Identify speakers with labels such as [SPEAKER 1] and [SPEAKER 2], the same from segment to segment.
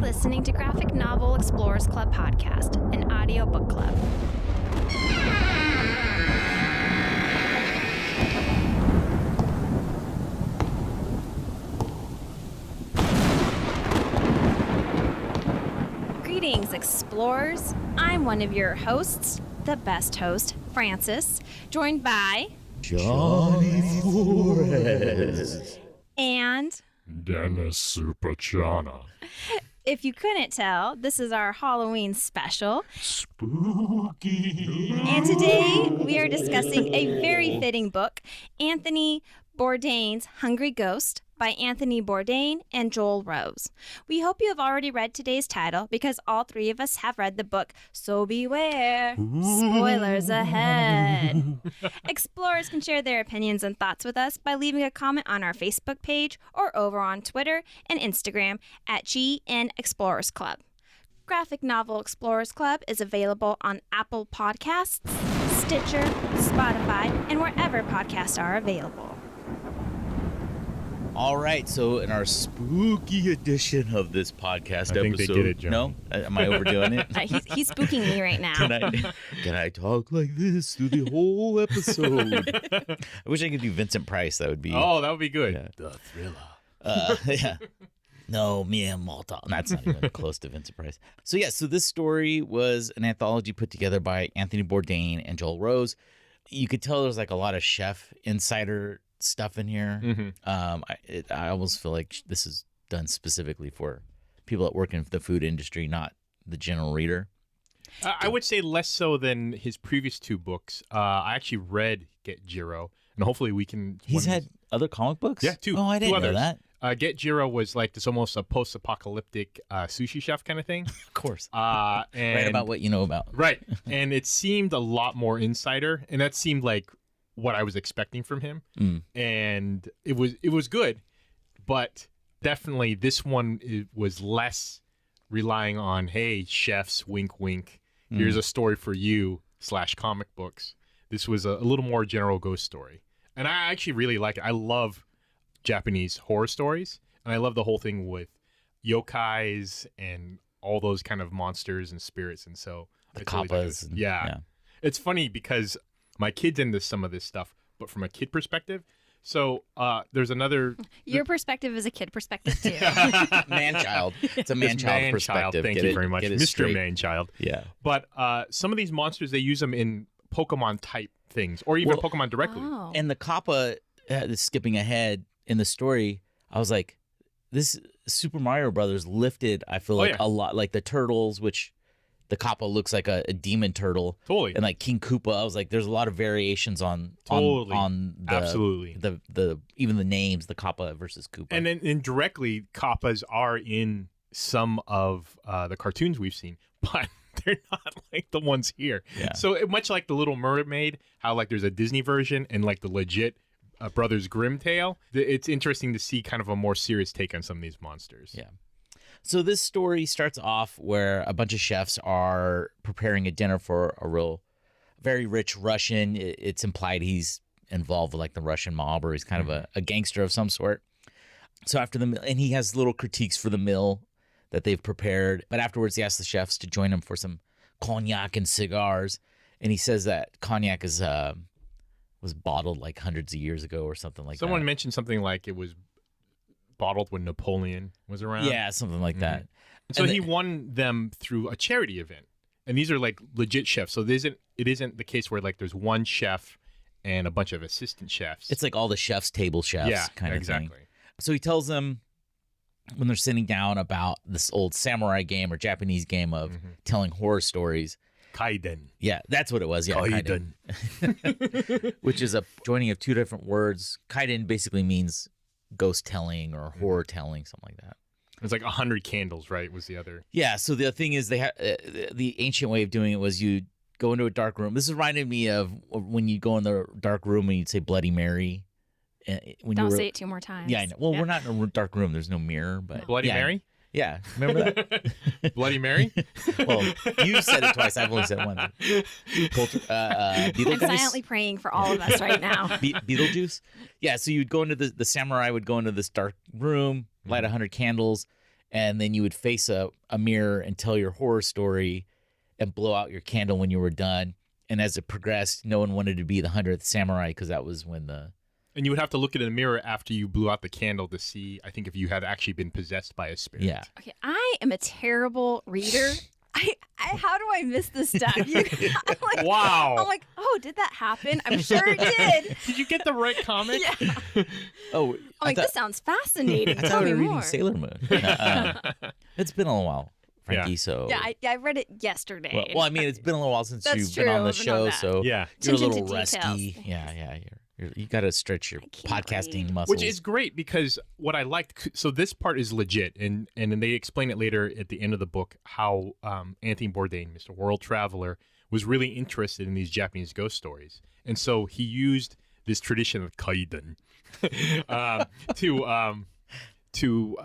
[SPEAKER 1] listening to Graphic Novel Explorers Club podcast, an audio book club. Greetings, explorers. I'm one of your hosts, the best host, Francis, joined by
[SPEAKER 2] Johnny Flores
[SPEAKER 1] and
[SPEAKER 3] Dennis Supachana.
[SPEAKER 1] if you couldn't tell, this is our Halloween special.
[SPEAKER 3] Spooky.
[SPEAKER 1] And today we are discussing a very fitting book, Anthony Bourdain's Hungry Ghost by Anthony Bourdain and Joel Rose. We hope you have already read today's title because all three of us have read the book, so beware. Spoilers ahead. Explorers can share their opinions and thoughts with us by leaving a comment on our Facebook page or over on Twitter and Instagram at GN Explorers Club. Graphic Novel Explorers Club is available on Apple Podcasts, Stitcher, Spotify, and wherever podcasts are available.
[SPEAKER 2] All right, so in our spooky edition of this podcast
[SPEAKER 3] I think
[SPEAKER 2] episode,
[SPEAKER 3] they get it, John.
[SPEAKER 2] No, am I overdoing it?
[SPEAKER 1] He's spooking me right now.
[SPEAKER 2] Can I talk like this through the whole episode? I wish I could do Vincent Price. That would be.
[SPEAKER 3] Oh, that would be good.
[SPEAKER 2] Yeah.
[SPEAKER 3] The Thriller.
[SPEAKER 2] Yeah. No, me and Malta. That's not even close to Vincent Price. So this story was an anthology put together by Anthony Bourdain and Joel Rose. You could tell there's like a lot of chef insider stuff in here.
[SPEAKER 3] Mm-hmm.
[SPEAKER 2] I almost feel like this is done specifically for people that work in the food industry, not the general reader.
[SPEAKER 3] I would say less so than his previous two books. I actually read Get Jiro, and hopefully we can...
[SPEAKER 2] He's had other comic books?
[SPEAKER 3] Yeah, two.
[SPEAKER 2] Oh, I didn't know that.
[SPEAKER 3] Get Jiro was like this almost a post-apocalyptic sushi chef kind of thing.
[SPEAKER 2] Of course.
[SPEAKER 3] And,
[SPEAKER 2] Right about what you know about.
[SPEAKER 3] Right. And it seemed a lot more insider, and that seemed like what I was expecting from him. And it was good, but definitely this one was less relying on, hey, chefs, wink, wink. Here's a story for you / comic books. This was a little more general ghost story. And I actually really like it. I love Japanese horror stories, and I love the whole thing with yokais and all those kind of monsters and spirits. And so
[SPEAKER 2] The
[SPEAKER 3] totally
[SPEAKER 2] kappas.
[SPEAKER 3] dug it. Yeah. It's funny because my kid's into some of this stuff, but from a kid perspective. So there's another...
[SPEAKER 1] Your perspective is a kid perspective, too.
[SPEAKER 2] Man-child. It's a man-child perspective.
[SPEAKER 3] Thank you very much. Mr.
[SPEAKER 2] Straight.
[SPEAKER 3] Man-child.
[SPEAKER 2] Yeah.
[SPEAKER 3] But some of these monsters, they use them in Pokemon-type things, or even Pokemon directly.
[SPEAKER 1] Oh.
[SPEAKER 2] And the kappa, skipping ahead in the story, I was like, this Super Mario Brothers lifted, I feel like, a lot. Like the turtles, which the kappa looks like a demon turtle.
[SPEAKER 3] Totally.
[SPEAKER 2] And like King Koopa, I was like, there's a lot of variations on the
[SPEAKER 3] Absolutely.
[SPEAKER 2] the even the names, the kappa versus Koopa.
[SPEAKER 3] And then indirectly, kappas are in some of the cartoons we've seen, but they're not like the ones here.
[SPEAKER 2] Yeah.
[SPEAKER 3] So much like the Little Mermaid, how like there's a Disney version and like the legit Brothers Grimm tale, it's interesting to see kind of a more serious take on some of these monsters.
[SPEAKER 2] Yeah. So this story starts off where a bunch of chefs are preparing a dinner for a very rich Russian. It's implied he's involved with like the Russian mob, or he's kind of a gangster of some sort. So after the meal, and he has little critiques for the meal that they've prepared, but afterwards he asks the chefs to join him for some cognac and cigars, and he says that cognac is was bottled like hundreds of years ago or something like that.
[SPEAKER 3] Someone mentioned something like it was bottled when Napoleon was around.
[SPEAKER 2] Yeah, something like that.
[SPEAKER 3] So he won them through a charity event, and these are like legit chefs. So it isn't the case where like there's one chef and a bunch of assistant chefs.
[SPEAKER 2] It's like all the chefs, table chefs, kind of thing. So he tells them when they're sitting down about this old samurai game or Japanese game of telling horror stories.
[SPEAKER 3] Kaiden.
[SPEAKER 2] Yeah, that's what it was. Yeah, Kaiden. Which is a joining of two different words. Kaiden basically means ghost telling or horror telling, something like that.
[SPEAKER 3] It's like 100 candles, right? Was the other.
[SPEAKER 2] Yeah. So the thing is, they the ancient way of doing it was you go into a dark room. This reminded me of when you go in the dark room and you'd say Bloody Mary.
[SPEAKER 1] Don't say it 2 more times.
[SPEAKER 2] Yeah, I know. Well, we're not in a dark room. There's no mirror, but
[SPEAKER 3] Bloody Mary.
[SPEAKER 2] Yeah, remember that?
[SPEAKER 3] Bloody Mary?
[SPEAKER 2] Well, you said it twice. I've only said it once.
[SPEAKER 1] I'm silently praying for all of us right now.
[SPEAKER 2] Beetlejuice? Yeah, so you'd go into the samurai would go into this dark room, light 100 candles, and then you would face a mirror and tell your horror story and blow out your candle when you were done. And as it progressed, no one wanted to be the 100th samurai because that was when the...
[SPEAKER 3] And you would have to look in the mirror after you blew out the candle to see, I think, if you had actually been possessed by a spirit.
[SPEAKER 2] Yeah.
[SPEAKER 1] Okay, I am a terrible reader. How do I miss this stuff?
[SPEAKER 3] Wow.
[SPEAKER 1] I'm like, oh, did that happen? I'm sure it did.
[SPEAKER 3] Did you get the right comic?
[SPEAKER 1] Yeah.
[SPEAKER 2] Oh,
[SPEAKER 1] I'm like, this sounds fascinating.
[SPEAKER 2] I
[SPEAKER 1] Tell
[SPEAKER 2] thought we
[SPEAKER 1] me
[SPEAKER 2] were reading
[SPEAKER 1] more.
[SPEAKER 2] Sailor Moon. It's been a little while, Frankie,
[SPEAKER 3] Yeah.
[SPEAKER 2] so...
[SPEAKER 1] Yeah, I read it yesterday.
[SPEAKER 2] Well, I mean, it's been a little while since
[SPEAKER 1] That's
[SPEAKER 2] you've
[SPEAKER 1] true,
[SPEAKER 2] been on the
[SPEAKER 1] I've been on
[SPEAKER 2] show,
[SPEAKER 1] that.
[SPEAKER 2] so
[SPEAKER 3] Yeah.
[SPEAKER 2] you're a
[SPEAKER 1] Attention
[SPEAKER 2] little
[SPEAKER 1] to
[SPEAKER 2] rusty.
[SPEAKER 1] details.
[SPEAKER 2] Yeah. You got to stretch your
[SPEAKER 1] can't
[SPEAKER 2] podcasting
[SPEAKER 1] read.
[SPEAKER 2] muscles.
[SPEAKER 3] Which is great because what I liked, so this part is legit, and then they explain it later at the end of the book how Anthony Bourdain, Mr. World Traveler, was really interested in these Japanese ghost stories, and so he used this tradition of kaiden to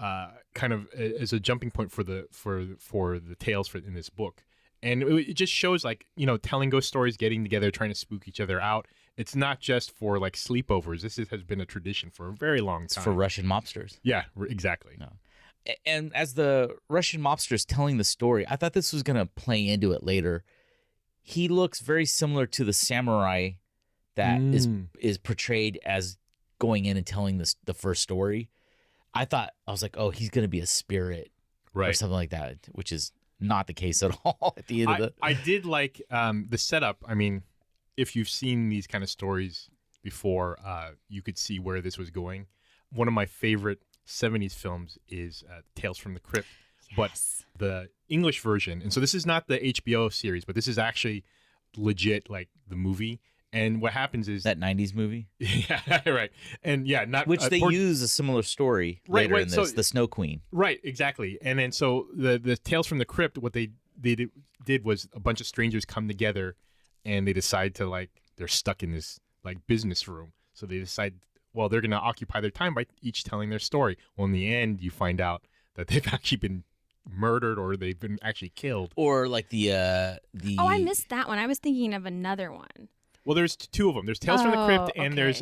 [SPEAKER 3] kind of as a jumping point for the tales in this book, and it just shows like telling ghost stories, getting together, trying to spook each other out. It's not just for like sleepovers. This has been a tradition for a very long time.
[SPEAKER 2] It's for Russian mobsters.
[SPEAKER 3] Yeah, exactly.
[SPEAKER 2] No. And as the Russian mobster's telling the story, I thought this was going to play into it later. He looks very similar to the samurai that is portrayed as going in and telling the first story. I was like, oh, he's going to be a spirit or something like that, which is not the case at all at the end of the...
[SPEAKER 3] I did like the setup. I mean, if you've seen these kind of stories before, you could see where this was going. One of my favorite 70s films is Tales from the Crypt, but the English version. And so this is not the HBO series, but this is actually legit, like the movie. And what happens is
[SPEAKER 2] that 90s movie?
[SPEAKER 3] Yeah, right. And yeah, not
[SPEAKER 2] which they use a similar story later in this, so, the Snow Queen.
[SPEAKER 3] Right, exactly. And then so the Tales from the Crypt, what they did was a bunch of strangers come together and they decide to they're stuck in this business room. So they decide, well, they're going to occupy their time by each telling their story. Well, in the end, you find out that they've actually been murdered or they've been actually killed.
[SPEAKER 2] Or like the
[SPEAKER 1] Oh, I missed that one. I was thinking of another one.
[SPEAKER 3] Well, there's two of them. There's Tales from the Crypt, and there's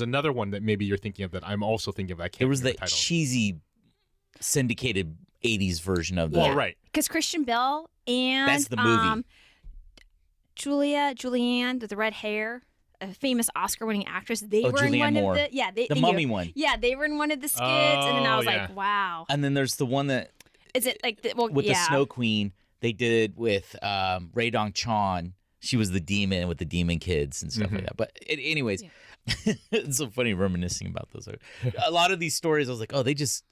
[SPEAKER 3] another one that maybe you're thinking of that I'm also thinking of. I can't.
[SPEAKER 2] It was the
[SPEAKER 3] title.
[SPEAKER 2] cheesy syndicated 80s version of the.
[SPEAKER 3] Well, right.
[SPEAKER 1] Because Christian Bale and
[SPEAKER 2] that's the movie.
[SPEAKER 1] Julianne with the red hair, a famous Oscar-winning actress. They were in
[SPEAKER 2] Julianne
[SPEAKER 1] one
[SPEAKER 2] Moore.
[SPEAKER 1] of
[SPEAKER 2] the Mummy one.
[SPEAKER 1] Yeah, they were in one of the skits, and then I was
[SPEAKER 3] yeah.
[SPEAKER 1] like, wow.
[SPEAKER 2] And then there's the one that
[SPEAKER 1] is it like
[SPEAKER 2] with the Snow Queen. They did it with Ray Dong Chan. She was the demon with the demon kids and stuff like that. But anyways, it's so funny reminiscing about those. A lot of these stories, I was like, oh, they just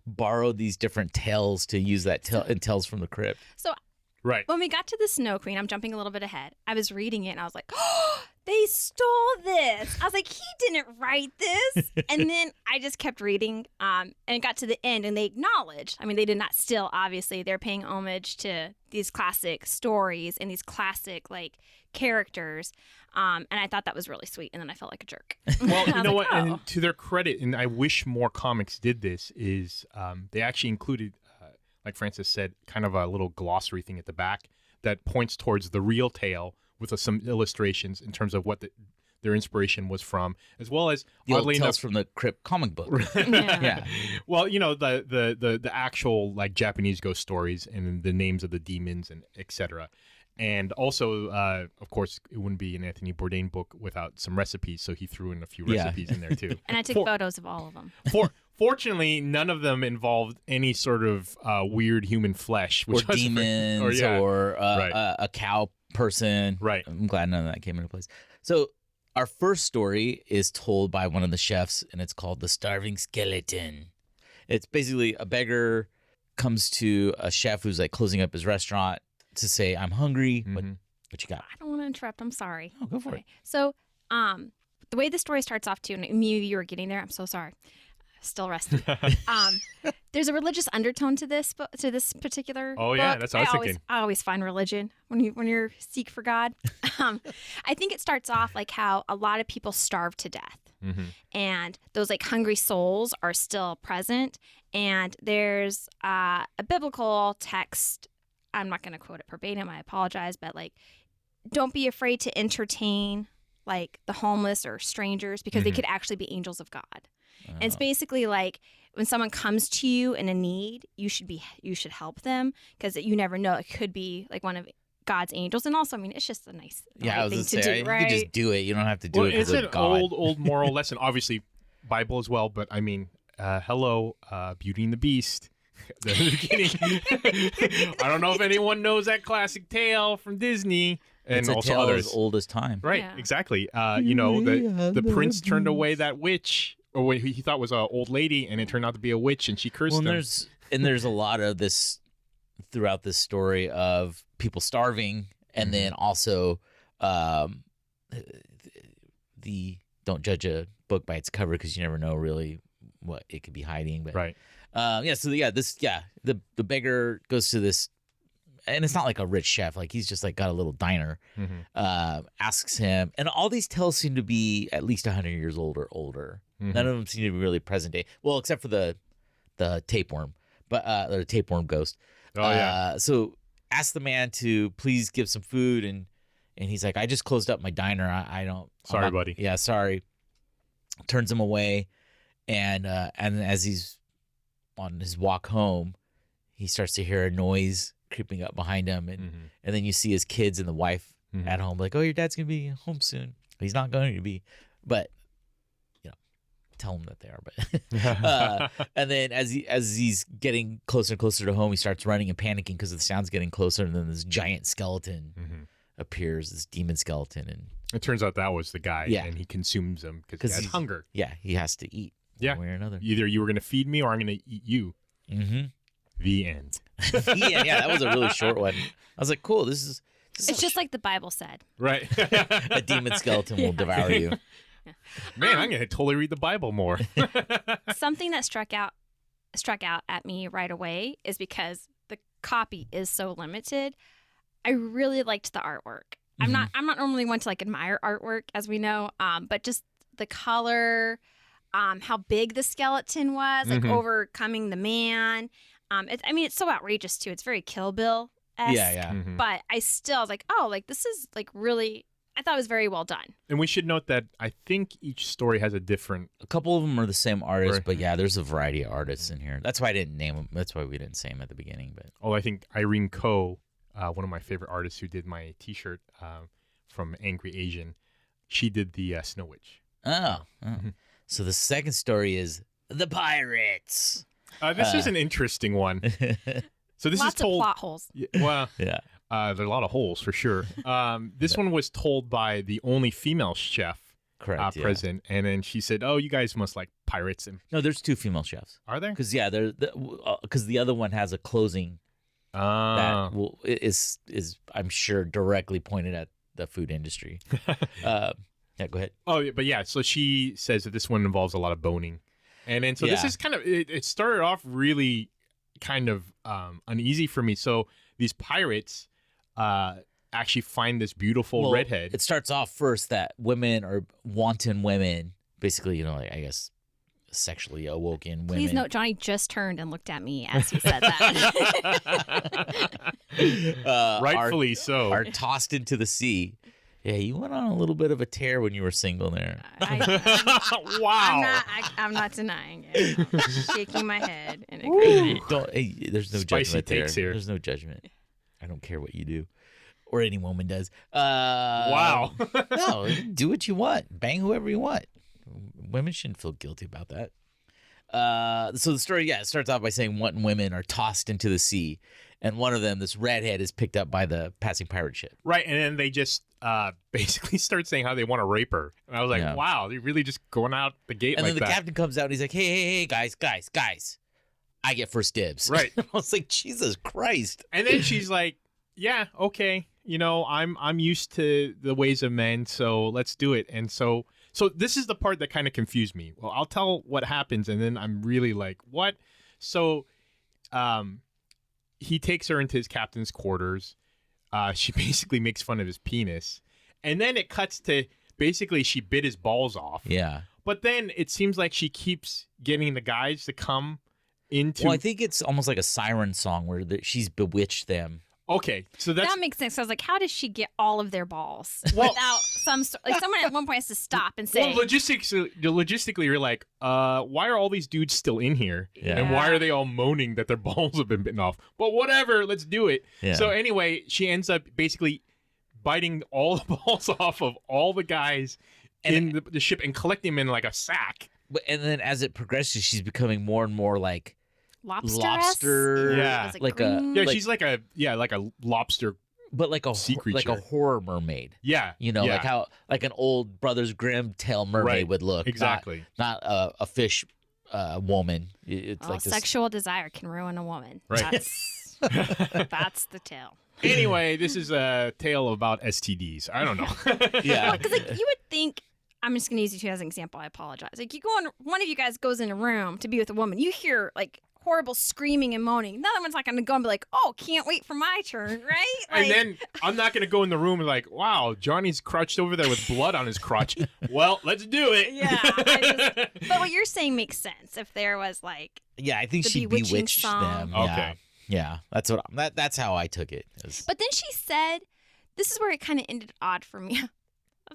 [SPEAKER 2] borrowed these different tales to use that in Tales from the Crypt.
[SPEAKER 1] So
[SPEAKER 3] right.
[SPEAKER 1] When we got to the Snow Queen, I'm jumping a little bit ahead. I was reading it and I was like, oh, they stole this. I was like, he didn't write this. And then I just kept reading and it got to the end and they acknowledged, I mean, they did not steal, obviously. They're paying homage to these classic stories and these classic characters. And I thought that was really sweet. And then I felt like a jerk.
[SPEAKER 3] Well, you know what?
[SPEAKER 1] Oh.
[SPEAKER 3] And to their credit, and I wish more comics did this, is they actually included, like Francis said, kind of a little glossary thing at the back that points towards the real tale with some illustrations in terms of what their inspiration was from, as well as
[SPEAKER 2] the old
[SPEAKER 3] Tales
[SPEAKER 2] from the Crypt comic book.
[SPEAKER 1] Yeah.
[SPEAKER 3] Well, the actual Japanese ghost stories and the names of the demons and etc. And also, of course, it wouldn't be an Anthony Bourdain book without some recipes, so he threw in a few recipes in there too.
[SPEAKER 1] And I took photos of all of them.
[SPEAKER 3] Fortunately, none of them involved any sort of weird human flesh,
[SPEAKER 2] or demons, or a cow person.
[SPEAKER 3] Right.
[SPEAKER 2] I'm glad none of that came into place. So our first story is told by one of the chefs, and it's called The Starving Skeleton. It's basically a beggar comes to a chef who's closing up his restaurant to say, I'm hungry. What you got?
[SPEAKER 1] I don't want to interrupt. I'm sorry.
[SPEAKER 2] Oh, go for it.
[SPEAKER 1] So the way the story starts off, too, and maybe you were getting there. I'm so sorry. Still resting. There's a religious undertone to this particular book.
[SPEAKER 3] That's what I was thinking.
[SPEAKER 1] I always find religion when you're seek for God. I think it starts off like how a lot of people starve to death, and those hungry souls are still present. And there's a biblical text. I'm not going to quote it verbatim. I apologize, but don't be afraid to entertain the homeless or strangers because they could actually be angels of God. And it's basically like when someone comes to you in a need, you should help them because you never know. It could be like one of God's angels. And also, I mean, it's just a nice thing to do, right?
[SPEAKER 2] You can just do it. You don't have to do it because of God.
[SPEAKER 3] It's an old moral lesson. Obviously, Bible as well. But I mean, hello, Beauty and the Beast. The beginning. I don't know if anyone knows that classic tale from Disney. And
[SPEAKER 2] it's a
[SPEAKER 3] also
[SPEAKER 2] tale
[SPEAKER 3] others.
[SPEAKER 2] as old as time.
[SPEAKER 3] Right, exactly. The prince turned away that witch, or what he thought was an old lady, and it turned out to be a witch, and she cursed him.
[SPEAKER 2] There's a lot of this throughout this story of people starving, and then also the don't judge a book by its cover because you never know really what it could be hiding. But
[SPEAKER 3] right.
[SPEAKER 2] The beggar goes to this, and it's not like a rich chef, like he's just like got a little diner. Asks him, and all these tales seem to be at least 100 years old or older. None of them seem to be really present day. Well, except for the tapeworm, but the tapeworm ghost. So ask the man to please give some food, and he's like, I just closed up my diner. I don't.
[SPEAKER 3] Sorry, buddy.
[SPEAKER 2] Yeah, sorry. Turns him away, and as he's on his walk home, he starts to hear a noise creeping up behind him, and then you see his kids and the wife at home, like, oh, your dad's gonna be home soon. He's not going to be, but tell him that they are. But and then as he's getting closer and closer to home, he starts running and panicking because the sound's getting closer, and then this giant skeleton appears, this demon skeleton, and
[SPEAKER 3] it turns out that was the guy, and he consumes him because he has hunger.
[SPEAKER 2] Yeah, he has to eat. One way or another.
[SPEAKER 3] Either you were going to feed me or I'm going to eat you. The end.
[SPEAKER 2] Yeah, that was a really short one. I was like, cool. It's
[SPEAKER 1] just like the Bible said.
[SPEAKER 3] Right.
[SPEAKER 2] A demon skeleton will devour you.
[SPEAKER 3] Man, I'm going to totally read the Bible more.
[SPEAKER 1] Something that struck out at me right away is because the copy is so limited. I really liked the artwork. I'm not normally one to like admire artwork, as we know, but just the color, how big the skeleton was, like overcoming the man. It's so outrageous too. It's very Kill Bill-esque.
[SPEAKER 2] Yeah.
[SPEAKER 1] But I was like, oh, like this is like really. I thought it was very well done.
[SPEAKER 3] And we should note that I think each story has a
[SPEAKER 2] couple of them are the same artist, but yeah, there's a variety of artists in here. That's why I didn't name them. That's why we didn't say them at the beginning. But
[SPEAKER 3] I think Irene Kohn, one of my favorite artists who did my T-shirt from Angry Asian, she did the Snow Witch.
[SPEAKER 2] So the second story is The Pirates.
[SPEAKER 3] This is an interesting one. So this
[SPEAKER 1] Lots
[SPEAKER 3] is told.
[SPEAKER 1] of plot holes.
[SPEAKER 3] Well,
[SPEAKER 2] yeah.
[SPEAKER 3] There are a lot of holes for sure. This one was told by the only female chef present, and then she said, "Oh, you guys must like pirates." And
[SPEAKER 2] no, there's two female chefs.
[SPEAKER 3] Are there?
[SPEAKER 2] Because because the other one has a closing that is I'm sure directly pointed at the food industry. Yeah, go ahead.
[SPEAKER 3] Oh, but yeah. So she says that this one involves a lot of boning, and then so this is kind of it started off really kind of uneasy for me. So these pirates actually find this beautiful redhead.
[SPEAKER 2] It starts off first that women are wanton women, basically, like, I guess sexually awoken women.
[SPEAKER 1] Please note, Johnny just turned and looked at me as he said that.
[SPEAKER 3] Rightfully so.
[SPEAKER 2] Are tossed into the sea. Yeah, you went on a little bit of a tear when you were single there.
[SPEAKER 3] Wow.
[SPEAKER 1] I'm not denying it. I'm shaking my head in agreement.
[SPEAKER 2] There's no
[SPEAKER 3] Spicy
[SPEAKER 2] judgment there.
[SPEAKER 3] takes here.
[SPEAKER 2] There's no judgment. I don't care what you do. Or any woman does.
[SPEAKER 3] Wow.
[SPEAKER 2] No, do what you want. Bang whoever you want. Women shouldn't feel guilty about that. So the story, it starts off by saying wanton women are tossed into the sea. And one of them, this redhead, is picked up by the passing pirate ship.
[SPEAKER 3] Right, and then they just basically start saying how they want to rape her. And I was like, wow, they're really just going out the gate
[SPEAKER 2] and
[SPEAKER 3] like that.
[SPEAKER 2] And then the captain comes out and he's like, hey, guys, I get first dibs.
[SPEAKER 3] Right.
[SPEAKER 2] I was like, Jesus Christ.
[SPEAKER 3] And then she's like, yeah, okay, I'm used to the ways of men, so let's do it. And so this is the part that kind of confused me. Well, I'll tell what happens, and then I'm really like, what? So he takes her into his captain's quarters. She basically makes fun of his penis. And then it cuts to basically she bit his balls off.
[SPEAKER 2] Yeah.
[SPEAKER 3] But then it seems like she keeps getting the guys to come into...
[SPEAKER 2] Well, I think it's almost like a siren song where she's bewitched them.
[SPEAKER 3] Okay, so that
[SPEAKER 1] makes sense. So I was like, how does she get all of their balls without some like someone at one point has to stop and say,
[SPEAKER 3] Well, logistically, you're like, why are all these dudes still in here?
[SPEAKER 2] Yeah.
[SPEAKER 3] And why are they all moaning that their balls have been bitten off? But whatever, let's do it.
[SPEAKER 2] Yeah.
[SPEAKER 3] So anyway, she ends up basically biting all the balls off of all the guys in the ship and collecting them in like a sack.
[SPEAKER 2] And then as it progresses, she's becoming more and more like
[SPEAKER 1] lobster.
[SPEAKER 3] Yeah.
[SPEAKER 2] Like a-
[SPEAKER 1] green.
[SPEAKER 3] Yeah,
[SPEAKER 2] Like-
[SPEAKER 3] she's like a lobster.
[SPEAKER 2] but like a
[SPEAKER 3] Sea
[SPEAKER 2] like a
[SPEAKER 3] creature.
[SPEAKER 2] horror mermaid.
[SPEAKER 3] Yeah,
[SPEAKER 2] You know,
[SPEAKER 3] yeah.
[SPEAKER 2] like how like an old Brothers Grimm tale mermaid
[SPEAKER 3] Right.
[SPEAKER 2] would look.
[SPEAKER 3] Exactly.
[SPEAKER 2] Not a fish woman. It's
[SPEAKER 1] Oh,
[SPEAKER 2] like this.
[SPEAKER 1] sexual desire can ruin a woman.
[SPEAKER 3] Right.
[SPEAKER 1] That's the tale.
[SPEAKER 3] Anyway, this is a tale about STDs. I don't know.
[SPEAKER 2] Yeah.
[SPEAKER 1] Because like you would think, I'm just going to use you two as an example. I apologize. Like you go in, one of you guys goes in a room to be with a woman. You hear like horrible screaming and moaning. Another one's not going to go and be like, "Oh, can't wait for my turn," right? Like,
[SPEAKER 3] And then I'm not going to go in the room and like, wow, Johnny's crouched over there with blood on his crotch. Well, let's do it.
[SPEAKER 1] yeah. But what you're saying makes sense. If there was like,
[SPEAKER 2] Yeah, I think
[SPEAKER 1] the
[SPEAKER 2] she
[SPEAKER 1] bewitching
[SPEAKER 2] bewitched
[SPEAKER 1] song.
[SPEAKER 2] them.
[SPEAKER 3] Okay.
[SPEAKER 2] Yeah, that's what that's how I took it.
[SPEAKER 1] but then she said, this is where it kind of ended odd for me.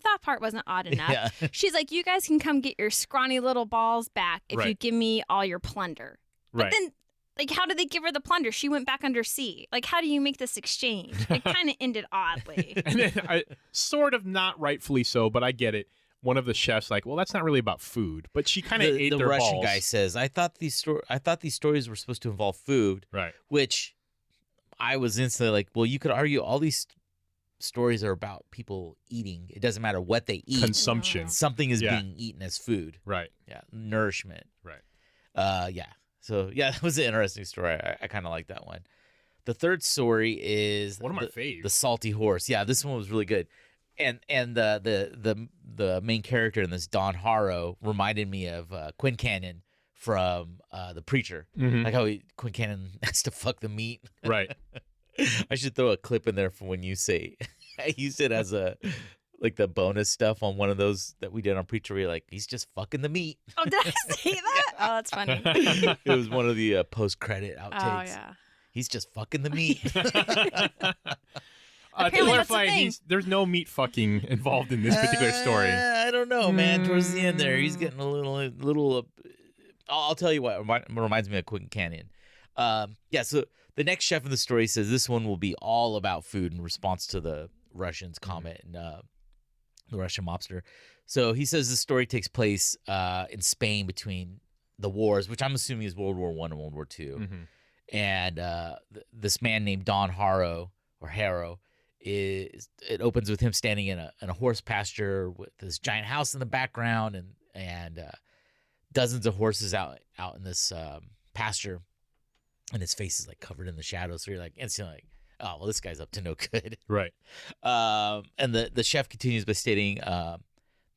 [SPEAKER 1] That part wasn't odd enough.
[SPEAKER 2] Yeah.
[SPEAKER 1] She's like, "You guys can come get your scrawny little balls back if you
[SPEAKER 3] Right.
[SPEAKER 1] give me all your plunder." But
[SPEAKER 3] Right.
[SPEAKER 1] then, like, how did they give her the plunder? She went back under sea. Like, how do you make this exchange? It kind of ended oddly.
[SPEAKER 3] And then I sort of not rightfully so, but I get it. One of the chefs like, well, that's not really about food, but she kind of ate
[SPEAKER 2] the
[SPEAKER 3] their
[SPEAKER 2] Russian
[SPEAKER 3] balls.
[SPEAKER 2] guy says, "I thought these stories were supposed to involve food,"
[SPEAKER 3] Right.
[SPEAKER 2] which I was instantly like, well, you could argue all these stories are about people eating. It doesn't matter what they eat.
[SPEAKER 3] Consumption.
[SPEAKER 2] Something is
[SPEAKER 3] Yeah.
[SPEAKER 2] being eaten as food.
[SPEAKER 3] Right.
[SPEAKER 2] Yeah, nourishment.
[SPEAKER 3] Right.
[SPEAKER 2] Yeah. So yeah, that was an interesting story. I kind of like that one. The third story is
[SPEAKER 3] One of my faves.
[SPEAKER 2] the salty horse. Yeah, this one was really good. And the main character in this, Don Harrow, reminded me of Quincannon from The Preacher.
[SPEAKER 3] Mhm.
[SPEAKER 2] Like how Quincannon has to fuck the meat.
[SPEAKER 3] Right.
[SPEAKER 2] I should throw a clip in there for when you say I used it as a like the bonus stuff on one of those that we did on Preacher. Where you're like, he's just fucking the meat.
[SPEAKER 1] Oh, did I say that? Oh, that's funny.
[SPEAKER 2] It was one of the post-credit outtakes.
[SPEAKER 1] Oh, yeah.
[SPEAKER 2] He's just fucking the meat.
[SPEAKER 3] To
[SPEAKER 1] Apparently that's the
[SPEAKER 3] clarify,
[SPEAKER 1] thing.
[SPEAKER 3] there's no meat fucking involved in this particular story.
[SPEAKER 2] I don't know, man. Towards the end there, he's getting a little. I'll tell you what. It reminds me of Quincannon. Yeah. So the next chef in the story says this one will be all about food in response to the Russians' comment and the Russian mobster. So he says this story takes place in Spain between the wars, which I'm assuming is World War I and World War II.
[SPEAKER 3] Mhm.
[SPEAKER 2] And this man named Don Harrow or Harrow it opens with him standing in a horse pasture with this giant house in the background and dozens of horses out in this pasture, and his face is like covered in the shadows. So you're like instantly like, oh well, this guy's up to no good.
[SPEAKER 3] Right.
[SPEAKER 2] And the chef continues by stating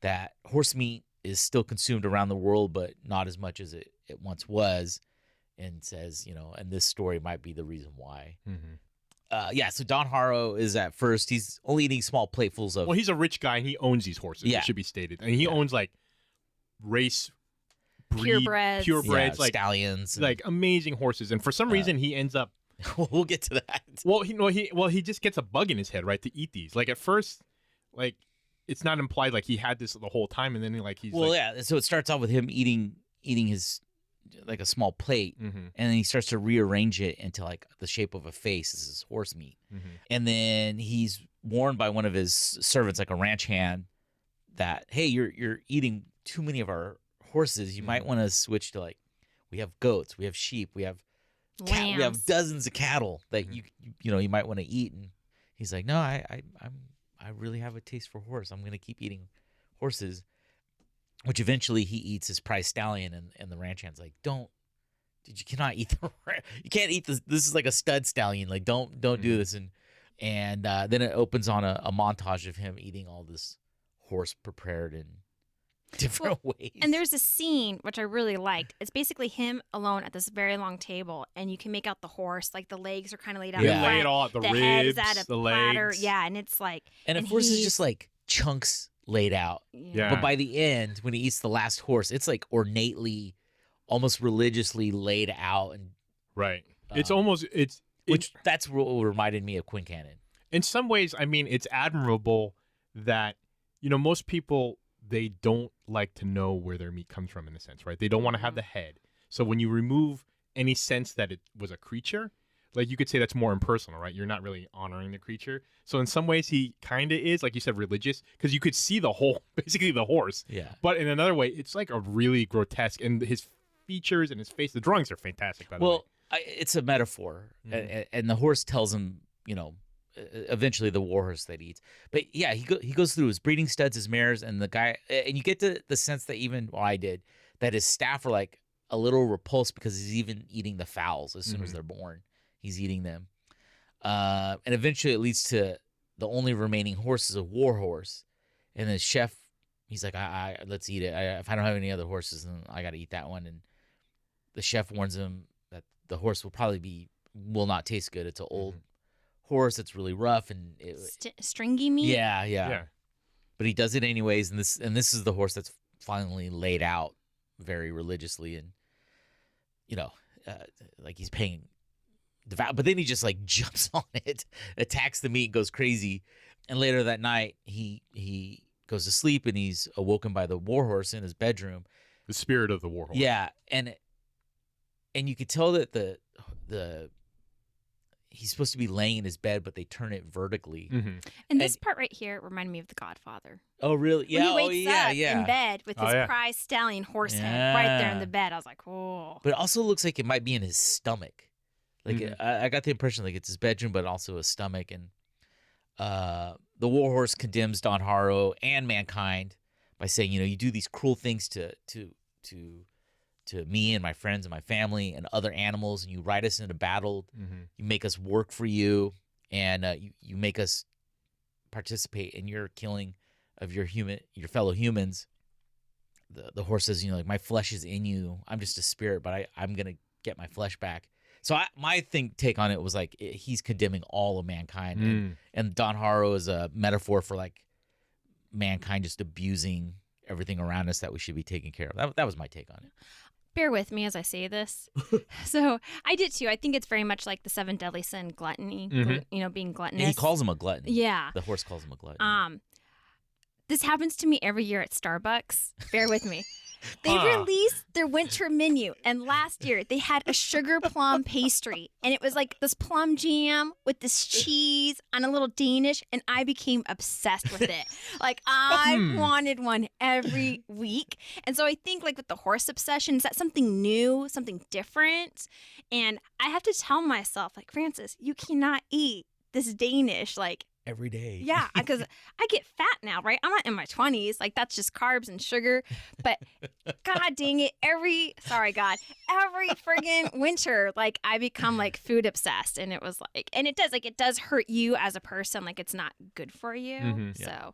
[SPEAKER 2] that horse meat is still consumed around the world, but not as much as it once was, and says, and this story might be the reason why.
[SPEAKER 3] Mhm.
[SPEAKER 2] Yeah, so Don Harrow is at first, he's only eating small platefuls of.
[SPEAKER 3] Well, he's a rich guy and he owns these horses.
[SPEAKER 2] Yeah.
[SPEAKER 3] It should be stated, and he owns like race,
[SPEAKER 1] Purebreds.
[SPEAKER 3] purebreds, like
[SPEAKER 2] stallions.
[SPEAKER 3] like amazing horses. And for some reason, he ends up.
[SPEAKER 2] We'll get to that.
[SPEAKER 3] Well, he just gets a bug in his head, right, to eat these. Like at first, like it's not implied like he had this the whole time, and then like he's
[SPEAKER 2] Well,
[SPEAKER 3] like,
[SPEAKER 2] yeah. So it starts off with him eating his like a small plate,
[SPEAKER 3] Mhm.
[SPEAKER 2] and then he starts to rearrange it into like the shape of a face. This is horse meat,
[SPEAKER 3] Mhm.
[SPEAKER 2] and then he's warned by one of his servants, like a ranch hand, that hey, you're eating too many of our horses. You might want to switch to like we have goats, we have sheep, we have we have
[SPEAKER 1] Lambs.
[SPEAKER 2] dozens of cattle that you might want to eat. And he's like, no, I really have a taste for horse. I'm gonna keep eating horses. Which eventually he eats his prize stallion, and the ranch hand's like, you cannot eat you can't eat this. This is like a stud stallion. Like don't do this. And then it opens on a montage of him eating all this horse prepared in different ways.
[SPEAKER 1] And there's a scene which I really liked. It's basically him alone at this very long table, and you can make out the horse. Like the legs are kind of laid out.
[SPEAKER 3] They
[SPEAKER 1] in
[SPEAKER 3] lay
[SPEAKER 1] front.
[SPEAKER 3] it all out, the
[SPEAKER 1] head is
[SPEAKER 3] ribs,
[SPEAKER 1] at a
[SPEAKER 3] the
[SPEAKER 1] platter.
[SPEAKER 3] legs.
[SPEAKER 1] Yeah, and it's like.
[SPEAKER 2] and of course it's
[SPEAKER 1] he's-
[SPEAKER 2] just like chunks laid out.
[SPEAKER 3] Yeah.
[SPEAKER 2] But by the end, when he eats the last horse, it's like ornately, almost religiously laid out, and
[SPEAKER 3] Right. It's
[SPEAKER 2] Um,
[SPEAKER 3] almost
[SPEAKER 2] which that's what reminded me of Quincannon.
[SPEAKER 3] in some ways. I mean, it's admirable that most people, they don't like to know where their meat comes from in a sense, right? They don't want to have the head. So when you remove any sense that it was a creature, like you could say that's more impersonal, right? You're not really honoring the creature. So in some ways he kind of is, like you said, religious, because you could see the whole, basically the horse.
[SPEAKER 2] Yeah.
[SPEAKER 3] But in another way, it's like a really grotesque, and his features and his face, the drawings are fantastic, by the way.
[SPEAKER 2] Well, it's a metaphor, and the horse tells him, eventually the war horse that he eats. But yeah, he goes through his breeding studs, his mares, and the guy, and you get the sense that even I did, that his staff are like a little repulsed because he's even eating the fowls as soon as they're born. He's eating them, and eventually it leads to the only remaining horse is a war horse, and the chef, he's like, I let's eat it. If I don't have any other horses, then I got to eat that one. And the chef warns him that the horse will not taste good. It's an old horse that's really rough and
[SPEAKER 1] stringy meat.
[SPEAKER 2] Yeah. But he does it anyways, and this is the horse that's finally laid out very religiously, and like he's paying devout. But then he just like jumps on it, attacks the meat, goes crazy, and later that night he goes to sleep and he's awoken by the war horse in his bedroom.
[SPEAKER 3] The spirit of the war horse.
[SPEAKER 2] Yeah, and you could tell that the he's supposed to be laying in his bed, but they turn it vertically.
[SPEAKER 1] And this part right here reminded me of The Godfather.
[SPEAKER 2] Oh, really? Yeah.
[SPEAKER 1] When he wakes up in bed with his
[SPEAKER 3] yeah.
[SPEAKER 1] prize stallion horse head right there in the bed. I was like, oh.
[SPEAKER 2] But it also looks like it might be in his stomach. Like I got the impression like it's his bedroom, but also his stomach. And the war horse condemns Don Haro and mankind by saying, you do these cruel things to me and my friends and my family and other animals, and you ride us into battle. You make us work for you, and you make us participate in your killing of your fellow humans. The horse says, like, my flesh is in you. I'm just a spirit, but I'm gonna get my flesh back. So my take on it was like he's condemning all of mankind, and Don Haro is a metaphor for like mankind just abusing everything around us that we should be taking care of. That was my take on it.
[SPEAKER 1] Bear with me as I say this. So I did too. I think it's very much like the 7 deadly sin, gluttony, being gluttonous.
[SPEAKER 2] And he calls him a glutton.
[SPEAKER 1] Yeah.
[SPEAKER 2] The horse calls him a glutton.
[SPEAKER 1] This happens to me every year at Starbucks. Bear with me. They released their winter menu, and last year they had a sugar plum pastry, and it was like this plum jam with this cheese on a little Danish, and I became obsessed with it. Like, I wanted one every week. And so I think, like, with the horse obsession, is that something new, something different? And I have to tell myself, like, Francis, you cannot eat this Danish, like,
[SPEAKER 2] every day.
[SPEAKER 1] Yeah, because I get fat now, right? I'm not in my 20s. Like, that's just carbs and sugar. But God dang it, every friggin' winter, like, I become like food obsessed. And it was like, and it does hurt you as a person. Like, it's not good for you. So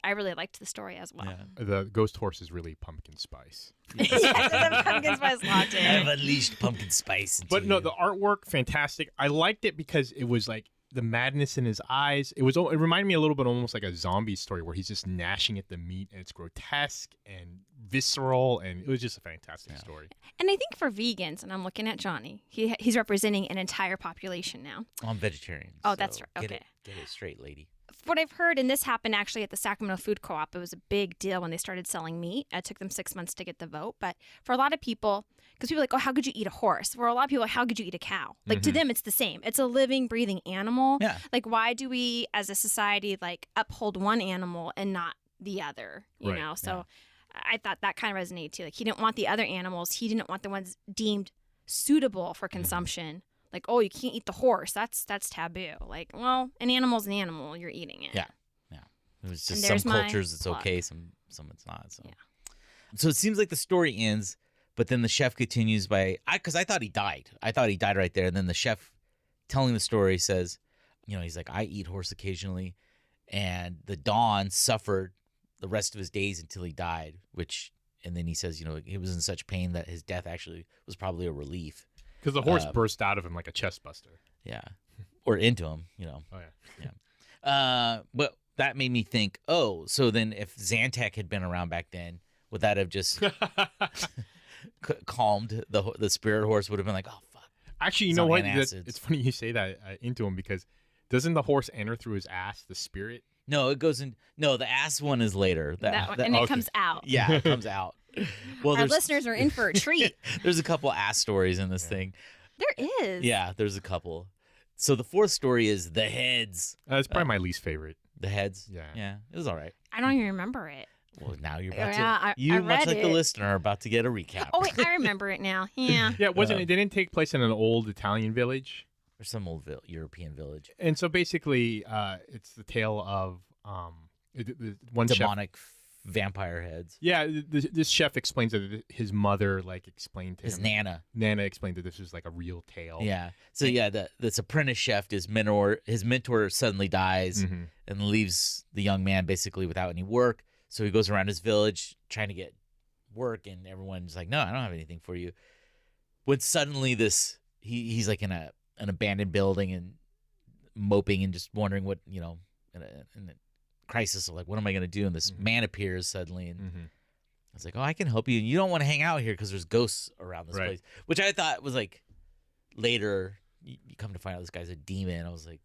[SPEAKER 1] I really liked the story as well.
[SPEAKER 2] Yeah.
[SPEAKER 3] The ghost horse is really pumpkin spice.
[SPEAKER 1] Yes, the pumpkin spice latte.
[SPEAKER 2] I've unleashed pumpkin spice.
[SPEAKER 3] But no, the artwork, fantastic. I liked it because it was like, the madness in his eyes. It reminded me a little bit almost like a zombie story where he's just gnashing at the meat, and it's grotesque and visceral, and it was just a fantastic story.
[SPEAKER 1] And I think for vegans, and I'm looking at Johnny, he's representing an entire population now.
[SPEAKER 2] I'm vegetarian.
[SPEAKER 1] Oh, that's right. Okay.
[SPEAKER 2] Get it straight, lady.
[SPEAKER 1] What I've heard, and this happened actually at the Sacramento Food Co-op, it was a big deal when they started selling meat. It took them 6 months to get the vote. But for a lot of people, because people are like, oh, how could you eat a horse? For a lot of people, like, how could you eat a cow? Like, to them, it's the same. It's a living, breathing animal.
[SPEAKER 2] Yeah.
[SPEAKER 1] Like, why do we, as a society, like, uphold one animal and not the other? You know? So I thought that kind of resonated, too. Like, he didn't want the other animals. He didn't want the ones deemed suitable for consumption. Like, oh, you can't eat the horse. That's taboo. Like, well, an animal's an animal. You're eating it.
[SPEAKER 2] Yeah. It was just some cultures it's okay, some it's not. So it seems like the story ends, but then the chef continues because I thought he died. I thought he died right there. And then the chef telling the story says, he's like, I eat horse occasionally, and the Don suffered the rest of his days until he died. And then he says, he was in such pain that his death actually was probably a relief.
[SPEAKER 3] Because the horse burst out of him like a chest buster.
[SPEAKER 2] Yeah. Or into him,
[SPEAKER 3] Oh, yeah.
[SPEAKER 2] Yeah. But that made me think, so then if Zantac had been around back then, would that have just calmed the spirit horse? Would have been like, oh, fuck.
[SPEAKER 3] Actually, you know what? It's funny you say that into him, because doesn't the horse enter through his ass, the spirit?
[SPEAKER 2] No, it goes in. No, the ass one is later.
[SPEAKER 1] That one, and it comes out.
[SPEAKER 2] Yeah, it comes out. Well,
[SPEAKER 1] Our listeners are in for a treat.
[SPEAKER 2] There's a couple ass stories in this thing.
[SPEAKER 1] There is.
[SPEAKER 2] Yeah, there's a couple. So the fourth story is the heads.
[SPEAKER 3] It's probably my least favorite.
[SPEAKER 2] The heads.
[SPEAKER 3] Yeah.
[SPEAKER 2] Yeah, it was all right.
[SPEAKER 1] I don't even remember it.
[SPEAKER 2] Well, now you're about
[SPEAKER 1] Yeah,
[SPEAKER 2] to. You,
[SPEAKER 1] I
[SPEAKER 2] much
[SPEAKER 1] read
[SPEAKER 2] like the
[SPEAKER 1] it.
[SPEAKER 2] listener, are about to get a recap.
[SPEAKER 1] Oh, wait, I remember it now. Yeah.
[SPEAKER 3] Yeah, it didn't take place in an old Italian village.
[SPEAKER 2] Or some old European village.
[SPEAKER 3] And so basically, it's the tale of one chef.
[SPEAKER 2] Demonic vampire heads.
[SPEAKER 3] Yeah, this chef explains that his mother explained to
[SPEAKER 2] His
[SPEAKER 3] him.
[SPEAKER 2] Nana.
[SPEAKER 3] Nana explained that this was like a real tale.
[SPEAKER 2] Yeah. So this apprentice chef, his mentor suddenly dies
[SPEAKER 3] Mm-hmm.
[SPEAKER 2] and leaves the young man basically without any work. So he goes around his village trying to get work, and everyone's like, "No, I don't have anything for you." When suddenly he's like in an abandoned building and moping and just wondering what, in a crisis of like, what am I going to do? And this man appears suddenly, and I was like, "Oh, I can help you. And you don't want to hang out here because there's ghosts around this place," which I thought was like later you come to find out this guy's a demon. I was like,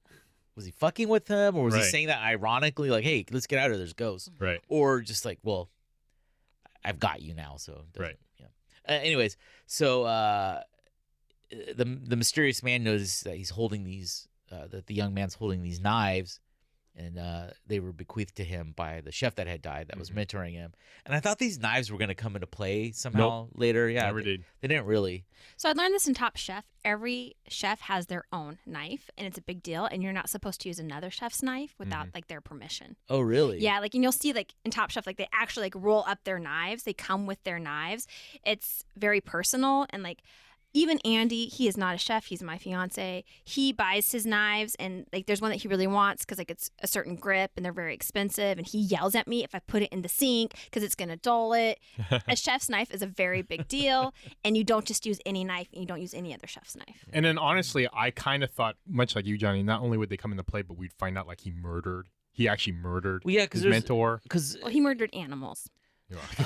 [SPEAKER 2] was he fucking with him, or was he saying that ironically, like, "Hey, let's get out of here, there's ghosts," or just like, "Well, I've got you now," so anyways, so the mysterious man notices that he's holding these that the young man's holding these knives, and they were bequeathed to him by the chef that had died that was mentoring him. And I thought these knives were going to come into play somehow later. Yeah,
[SPEAKER 3] never did.
[SPEAKER 2] They didn't really.
[SPEAKER 1] So I learned this in Top Chef. Every chef has their own knife, and it's a big deal. And you're not supposed to use another chef's knife without their permission.
[SPEAKER 2] Oh, really?
[SPEAKER 1] Yeah, and you'll see in Top Chef, they actually roll up their knives. They come with their knives. It's very personal, and even Andy, he is not a chef. He's my fiance. He buys his knives, and there's one that he really wants because it's a certain grip, and they're very expensive. And he yells at me if I put it in the sink because it's gonna dull it. A chef's knife is a very big deal, and you don't just use any knife, and you don't use any other chef's knife.
[SPEAKER 3] And then honestly, I kind of thought, much like you, Johnny, not only would they come into play, but we'd find out he actually murdered his mentor.
[SPEAKER 1] Well, he murdered animals.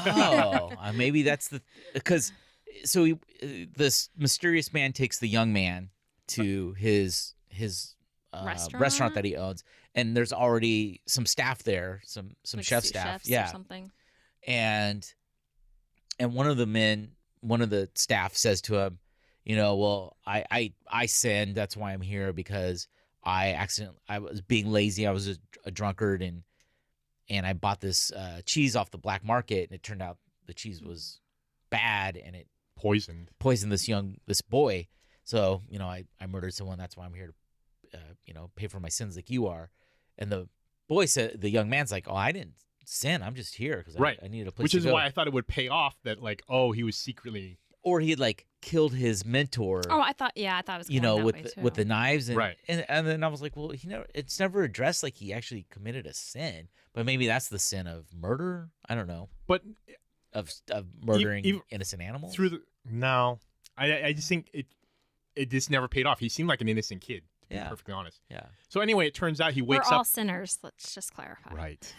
[SPEAKER 2] Oh, maybe that's because. So this mysterious man takes the young man to his restaurant that he owns, and there's already some staff there, some chef staff,
[SPEAKER 1] or something.
[SPEAKER 2] And one of the staff says to him, well, I sinned. That's why I'm here, because I was being lazy. I was a drunkard, and I bought this cheese off the black market, and it turned out the cheese was bad, and it poisoned this boy. So I murdered someone. That's why I'm here to pay for my sins like you are. And the the young man's like, "Oh, I didn't sin. I'm just here because I needed a place."
[SPEAKER 3] Which
[SPEAKER 2] to
[SPEAKER 3] is
[SPEAKER 2] go.
[SPEAKER 3] why I thought it would pay off that he was secretly,
[SPEAKER 2] or he had killed his mentor.
[SPEAKER 1] Oh, I thought it was going that way too.
[SPEAKER 2] with the knives, and,
[SPEAKER 3] right.
[SPEAKER 2] And then I was like, well, it's never addressed he actually committed a sin, but maybe that's the sin of murder. I don't know,
[SPEAKER 3] but
[SPEAKER 2] of murdering innocent animals.
[SPEAKER 3] I just think it just never paid off. He seemed like an innocent kid, to be perfectly honest.
[SPEAKER 2] Yeah.
[SPEAKER 3] So anyway, it turns out he wakes up.
[SPEAKER 1] We're all sinners. Let's just clarify.
[SPEAKER 3] Right.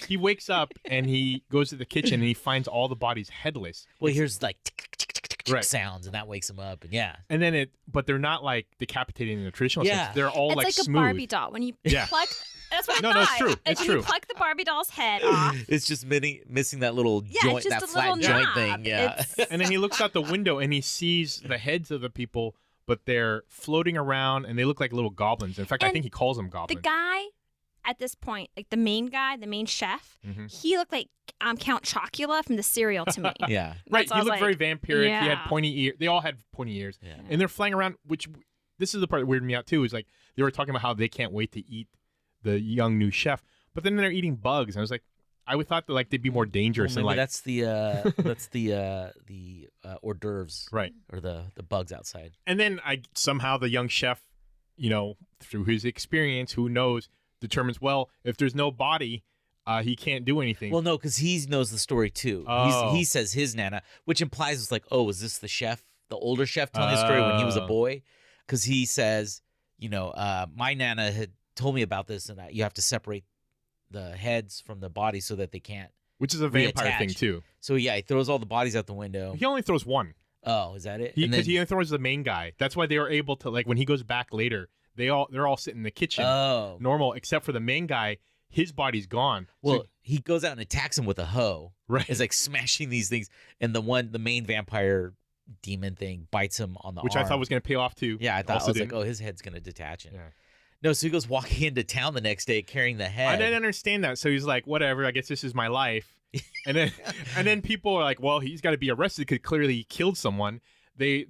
[SPEAKER 3] He wakes up and he goes to the kitchen and he finds all the bodies headless.
[SPEAKER 2] Well, he hears tick, tick, tick, tick, tick sounds, and that wakes him up. And
[SPEAKER 3] and then but they're not decapitated in the traditional sense. They're all
[SPEAKER 1] it's
[SPEAKER 3] smooth.
[SPEAKER 1] A Barbie doll. When you pluck, that's what I thought.
[SPEAKER 3] No, it's true. It's true.
[SPEAKER 1] You pluck the Barbie doll's head off.
[SPEAKER 2] It's just missing that little joint, that flat joint thing. Yeah.
[SPEAKER 3] And then he looks out the window and he sees the heads of the people, but they're floating around and they look like little goblins. In fact, I think he calls them goblins.
[SPEAKER 1] The guy at this point, the main chef, he looked like Count Chocula from the cereal to me.
[SPEAKER 2] Yeah.
[SPEAKER 3] Right. He looked very vampiric.
[SPEAKER 1] Yeah.
[SPEAKER 3] He had pointy ears. They all had pointy ears. Yeah. And they're flying around, which this is the part that weirded me out too, is they were talking about how they can't wait to eat the young new chef, but then they're eating bugs. And I was like, I would thought that they'd be more dangerous.
[SPEAKER 2] Well, maybe
[SPEAKER 3] and
[SPEAKER 2] that's the hors d'oeuvres,
[SPEAKER 3] right?
[SPEAKER 2] Or the bugs outside.
[SPEAKER 3] And then somehow the young chef, through his experience, who knows, determines, well, if there's no body, he can't do anything.
[SPEAKER 2] Well, no, because he knows the story too.
[SPEAKER 3] Oh.
[SPEAKER 2] He says his Nana, which implies it's was this the chef, the older chef telling his story when he was a boy? Because he says, my Nana had told me about this, and you have to separate the heads from the body so that they can't.
[SPEAKER 3] Which is a vampire thing too.
[SPEAKER 2] So yeah, he throws all the bodies out the window.
[SPEAKER 3] He only throws one.
[SPEAKER 2] Oh, is that it?
[SPEAKER 3] Because he only throws the main guy. That's why they were able to when he goes back later, they're all sitting in the kitchen, normal, except for the main guy. his body's gone.
[SPEAKER 2] Well,
[SPEAKER 3] So-
[SPEAKER 2] he goes out and attacks him with a hoe.
[SPEAKER 3] right.
[SPEAKER 2] Is like smashing these things, and the main vampire demon thing bites him on the
[SPEAKER 3] Which
[SPEAKER 2] arm.
[SPEAKER 3] I thought was going to pay off too.
[SPEAKER 2] Yeah, I thought
[SPEAKER 3] Also
[SPEAKER 2] I was
[SPEAKER 3] didn't.
[SPEAKER 2] like, oh, his head's gonna detach it.
[SPEAKER 3] Yeah.
[SPEAKER 2] No, so he goes walking into town the next day carrying the head.
[SPEAKER 3] I didn't understand that. So he's like, whatever, I guess this is my life. And then people are like, well, he's got to be arrested because clearly he killed someone. They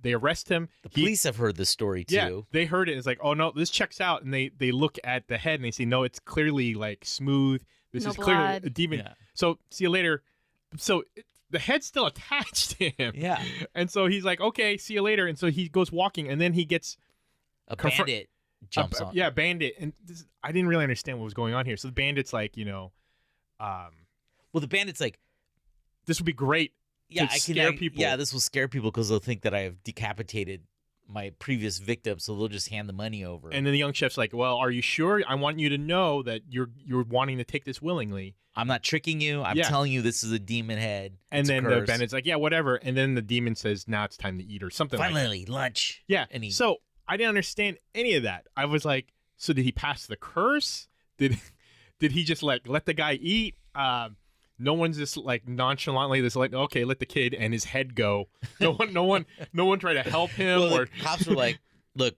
[SPEAKER 3] arrest him.
[SPEAKER 2] The police have heard this story too.
[SPEAKER 3] Yeah, they heard it. It's like, oh no, this checks out. And they look at the head and they say, no, it's clearly like smooth. This
[SPEAKER 1] No
[SPEAKER 3] is clearly
[SPEAKER 1] blood.
[SPEAKER 3] a demon.
[SPEAKER 2] Yeah.
[SPEAKER 3] So see you later. So the head's still attached to him.
[SPEAKER 2] Yeah.
[SPEAKER 3] And so he's like, okay, see you later. And so he goes walking, and then he gets
[SPEAKER 2] A
[SPEAKER 3] Confront-
[SPEAKER 2] bandit jumps on.
[SPEAKER 3] yeah, bandit. And I didn't really understand what was going on here. So the bandit's like,
[SPEAKER 2] Well, the bandit's like,
[SPEAKER 3] this would be great.
[SPEAKER 2] yeah,
[SPEAKER 3] To scare people.
[SPEAKER 2] Yeah, this will scare people because they'll think that I have decapitated my previous victim, so they'll just hand the money over.
[SPEAKER 3] And then the young chef's like, well, are you sure? I want you to know that you're wanting to take this willingly.
[SPEAKER 2] I'm not tricking you. I'm
[SPEAKER 3] Yeah.
[SPEAKER 2] telling you this is a demon head.
[SPEAKER 3] And
[SPEAKER 2] It's a
[SPEAKER 3] then the
[SPEAKER 2] curse.
[SPEAKER 3] bandit's like, yeah, whatever. And then the demon says, now it's time to eat or something like that.
[SPEAKER 2] Finally, lunch.
[SPEAKER 3] Yeah.
[SPEAKER 2] And he,
[SPEAKER 3] So I didn't understand any of that. I was like, so did he pass the curse? Did he just like let the guy eat? No one's just like nonchalantly just like, okay, let the kid and his head go. No one tried to help him
[SPEAKER 2] well,
[SPEAKER 3] or
[SPEAKER 2] the cops were like, look,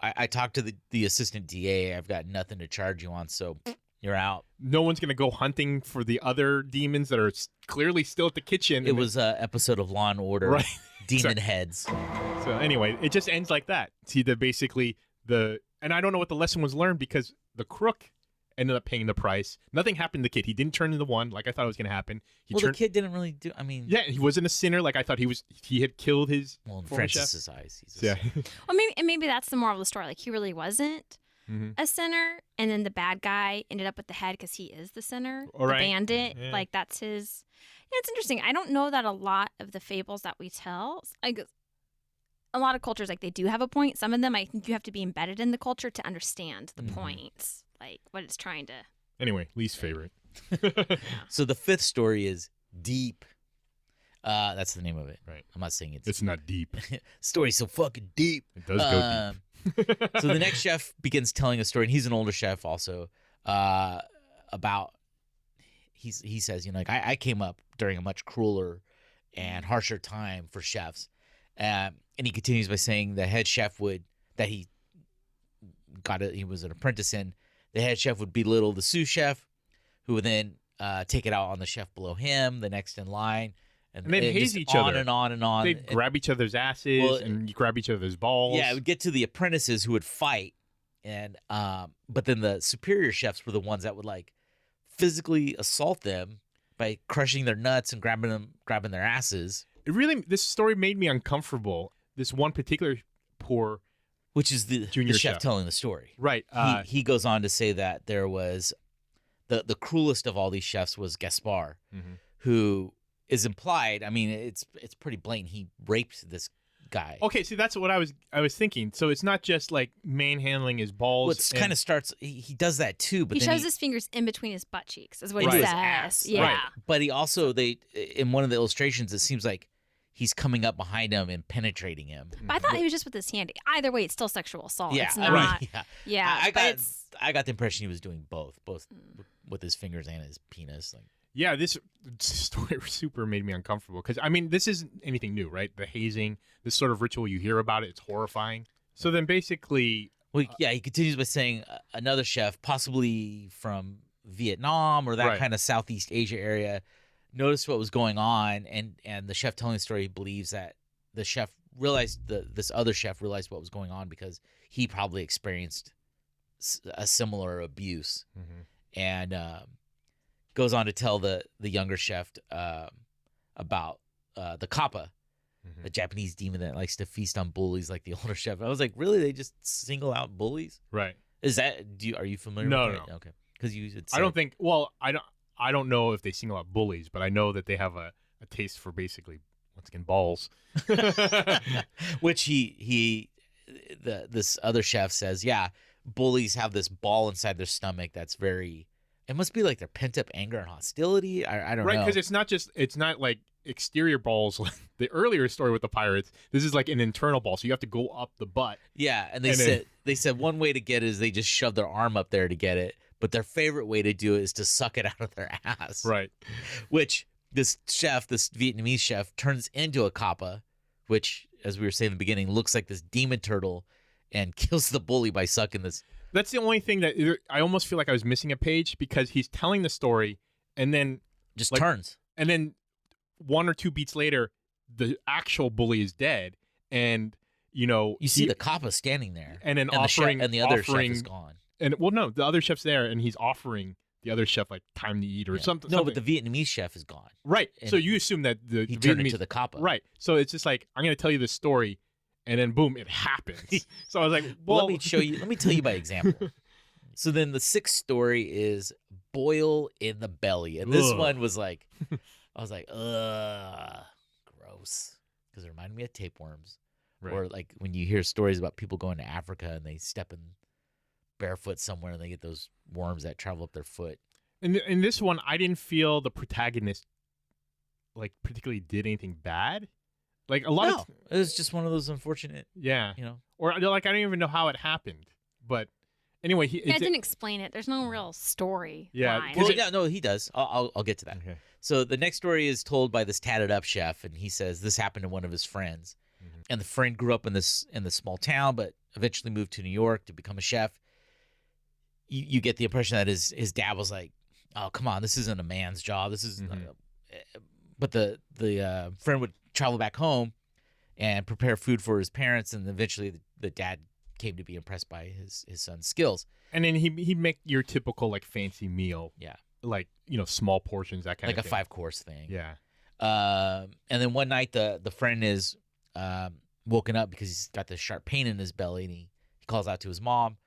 [SPEAKER 2] I talked to the assistant DA. I've got nothing to charge you on, so you're out.
[SPEAKER 3] no one's gonna go hunting for the other demons that are clearly still at the kitchen.
[SPEAKER 2] It was an episode of Law and Order.
[SPEAKER 3] Right.
[SPEAKER 2] Demon heads.
[SPEAKER 3] So anyway, it just ends like that. See, and I don't know what the lesson was learned because the crook ended up paying the price. Nothing happened to the kid. He didn't turn into one like I thought it was going to happen.
[SPEAKER 2] Well, the kid didn't really do. I mean,
[SPEAKER 3] Yeah, he wasn't a sinner like I thought he was. He had killed his.
[SPEAKER 2] well, in
[SPEAKER 3] former chef.
[SPEAKER 2] Francis's eyes, he's a
[SPEAKER 3] Yeah.
[SPEAKER 1] Well, maybe that's the moral of the story. Like he really wasn't
[SPEAKER 3] Mhm.
[SPEAKER 1] a sinner, and then the bad guy ended up with the head because he is the sinner,
[SPEAKER 3] All right.
[SPEAKER 1] the bandit.
[SPEAKER 3] Yeah.
[SPEAKER 1] Like that's his. Yeah, it's interesting. I don't know that a lot of the fables that we tell, like a lot of cultures, like they do have a point. Some of them, I think you have to be embedded in the culture to understand the
[SPEAKER 2] Mhm.
[SPEAKER 1] points, like what it's trying to.
[SPEAKER 3] Anyway, least favorite.
[SPEAKER 2] So the fifth story is Deep. That's the name of it.
[SPEAKER 3] Right.
[SPEAKER 2] I'm not saying it's
[SPEAKER 3] It's not deep.
[SPEAKER 2] story's so fucking deep.
[SPEAKER 3] It does go deep.
[SPEAKER 2] So the next chef begins telling a story, and he's an older chef also. About he says, like I came up during a much crueler and harsher time for chefs, and he continues by saying the head chef he was an apprentice in. The head chef would belittle the sous chef, who would then take it out on the chef below him, the next in line,
[SPEAKER 3] And they'd
[SPEAKER 2] it
[SPEAKER 3] haze
[SPEAKER 2] just
[SPEAKER 3] each
[SPEAKER 2] on
[SPEAKER 3] other.
[SPEAKER 2] and on and on.
[SPEAKER 3] They'd
[SPEAKER 2] And-
[SPEAKER 3] grab each other's asses
[SPEAKER 2] Well,
[SPEAKER 3] and you grab each other's balls.
[SPEAKER 2] yeah, it would get to the apprentices who would fight, and but then the superior chefs were the ones that would like physically assault them by crushing their nuts and grabbing their asses,
[SPEAKER 3] This story made me uncomfortable. This one particular poor.
[SPEAKER 2] which is the
[SPEAKER 3] Junior
[SPEAKER 2] chef
[SPEAKER 3] chef.
[SPEAKER 2] telling the story.
[SPEAKER 3] Right.
[SPEAKER 2] He goes on to say that there was the cruelest of all these chefs was Gaspar,
[SPEAKER 3] Mhm.
[SPEAKER 2] who is implied. I mean, it's pretty blatant. He raped this guy.
[SPEAKER 3] Okay, see, that's what I was thinking. So it's not just like manhandling his balls.
[SPEAKER 2] Well, it's kind of starts. He does that too, but
[SPEAKER 1] He
[SPEAKER 2] then
[SPEAKER 1] shows his fingers in between his butt cheeks, is what
[SPEAKER 2] Into
[SPEAKER 1] he
[SPEAKER 2] his
[SPEAKER 1] says.
[SPEAKER 2] ass.
[SPEAKER 1] Yeah.
[SPEAKER 3] Right.
[SPEAKER 2] But he also in one of the illustrations, it seems like he's coming up behind him and penetrating him.
[SPEAKER 1] But I thought he was just with his hand. Either way, it's still sexual assault.
[SPEAKER 2] Yeah,
[SPEAKER 1] It's
[SPEAKER 2] I
[SPEAKER 1] not.
[SPEAKER 2] mean, yeah.
[SPEAKER 1] Yeah.
[SPEAKER 2] I
[SPEAKER 1] but
[SPEAKER 2] got
[SPEAKER 1] it's,
[SPEAKER 2] I got the impression he was doing both with his fingers and his penis. Like,
[SPEAKER 3] Yeah, this story super made me uncomfortable because I mean, this isn't anything new, right? The hazing, this sort of ritual, you hear about it, it's horrifying. So then basically,
[SPEAKER 2] well, yeah, he continues by saying another chef, possibly from Vietnam or that
[SPEAKER 3] Right.
[SPEAKER 2] kind of Southeast Asia area, noticed what was going on, and the chef telling the story believes that the chef realized this other chef realized what was going on because he probably experienced a similar abuse, and goes on to tell the younger chef about the kappa, the Japanese demon that likes to feast on bullies like the older chef. I was like, really? They just single out bullies?
[SPEAKER 3] right?
[SPEAKER 2] Is that? Are you familiar?
[SPEAKER 3] No,
[SPEAKER 2] with
[SPEAKER 3] no.
[SPEAKER 2] it? Okay, because you had
[SPEAKER 3] I don't think. Well, I don't know if they single out bullies, but I know that they have a taste for basically once again balls.
[SPEAKER 2] Which this other chef says, yeah, bullies have this ball inside their stomach that's very. It must be like their pent up anger and hostility. I don't
[SPEAKER 3] Right,
[SPEAKER 2] know.
[SPEAKER 3] because it's not like exterior balls like the earlier story with the pirates. This is like an internal ball, so you have to go up the butt.
[SPEAKER 2] Yeah, and
[SPEAKER 3] And
[SPEAKER 2] they said one way to get it is they just shove their arm up there to get it, but their favorite way to do it is to suck it out of their ass.
[SPEAKER 3] Right.
[SPEAKER 2] Which this Vietnamese chef, turns into a kappa, which, as we were saying in the beginning, looks like this demon turtle and kills the bully by sucking this.
[SPEAKER 3] That's the only thing that I almost feel like I was missing a page, because he's telling the story and then
[SPEAKER 2] Just turns.
[SPEAKER 3] And then 1 or 2 beats later, the actual bully is dead. And, you
[SPEAKER 2] see the kappa standing there.
[SPEAKER 3] And then
[SPEAKER 2] and
[SPEAKER 3] offering.
[SPEAKER 2] the other chef is gone.
[SPEAKER 3] And, well, no, the other chef's there, and he's offering the other chef, like, time to eat or something.
[SPEAKER 2] No, but the Vietnamese chef is gone.
[SPEAKER 3] Right.
[SPEAKER 2] And
[SPEAKER 3] so you assume that
[SPEAKER 2] he
[SPEAKER 3] the
[SPEAKER 2] turned
[SPEAKER 3] Vietnamese.
[SPEAKER 2] into the kappa.
[SPEAKER 3] Right. So it's just like, I'm going to tell you this story, and then boom, it happens. So I was like, well,
[SPEAKER 2] let me tell you by example. So then the 6th story is boil in the belly. And this one was like, I was like, ugh, gross. Because it reminded me of tapeworms.
[SPEAKER 3] Right.
[SPEAKER 2] Or like when you hear stories about people going to Africa and they step in barefoot somewhere and they get those worms that travel up their foot.
[SPEAKER 3] In this one, I didn't feel the protagonist like particularly did anything bad. Like a lot of
[SPEAKER 2] it was just one of those unfortunate,
[SPEAKER 3] or like I don't even know how it happened. But anyway,
[SPEAKER 1] it didn't explain it. There's no real story.
[SPEAKER 3] Yeah,
[SPEAKER 1] line.
[SPEAKER 2] well, no, he does. I'll get to that.
[SPEAKER 3] Okay.
[SPEAKER 2] So the next story is told by this tatted up chef, and he says this happened to one of his friends, and the friend grew up in this small town, but eventually moved to New York to become a chef. You get the impression that his dad was like, "Oh, come on, this isn't a man's job. This is," but the friend would travel back home and prepare food for his parents, and eventually the dad came to be impressed by his son's skills.
[SPEAKER 3] And then he'd make your typical like fancy meal.
[SPEAKER 2] Yeah.
[SPEAKER 3] Like, small portions, that kind
[SPEAKER 2] like
[SPEAKER 3] of thing.
[SPEAKER 2] Like a 5-course thing.
[SPEAKER 3] Yeah.
[SPEAKER 2] And then one night the friend is woken up because he's got this sharp pain in his belly, and he calls out to his mom,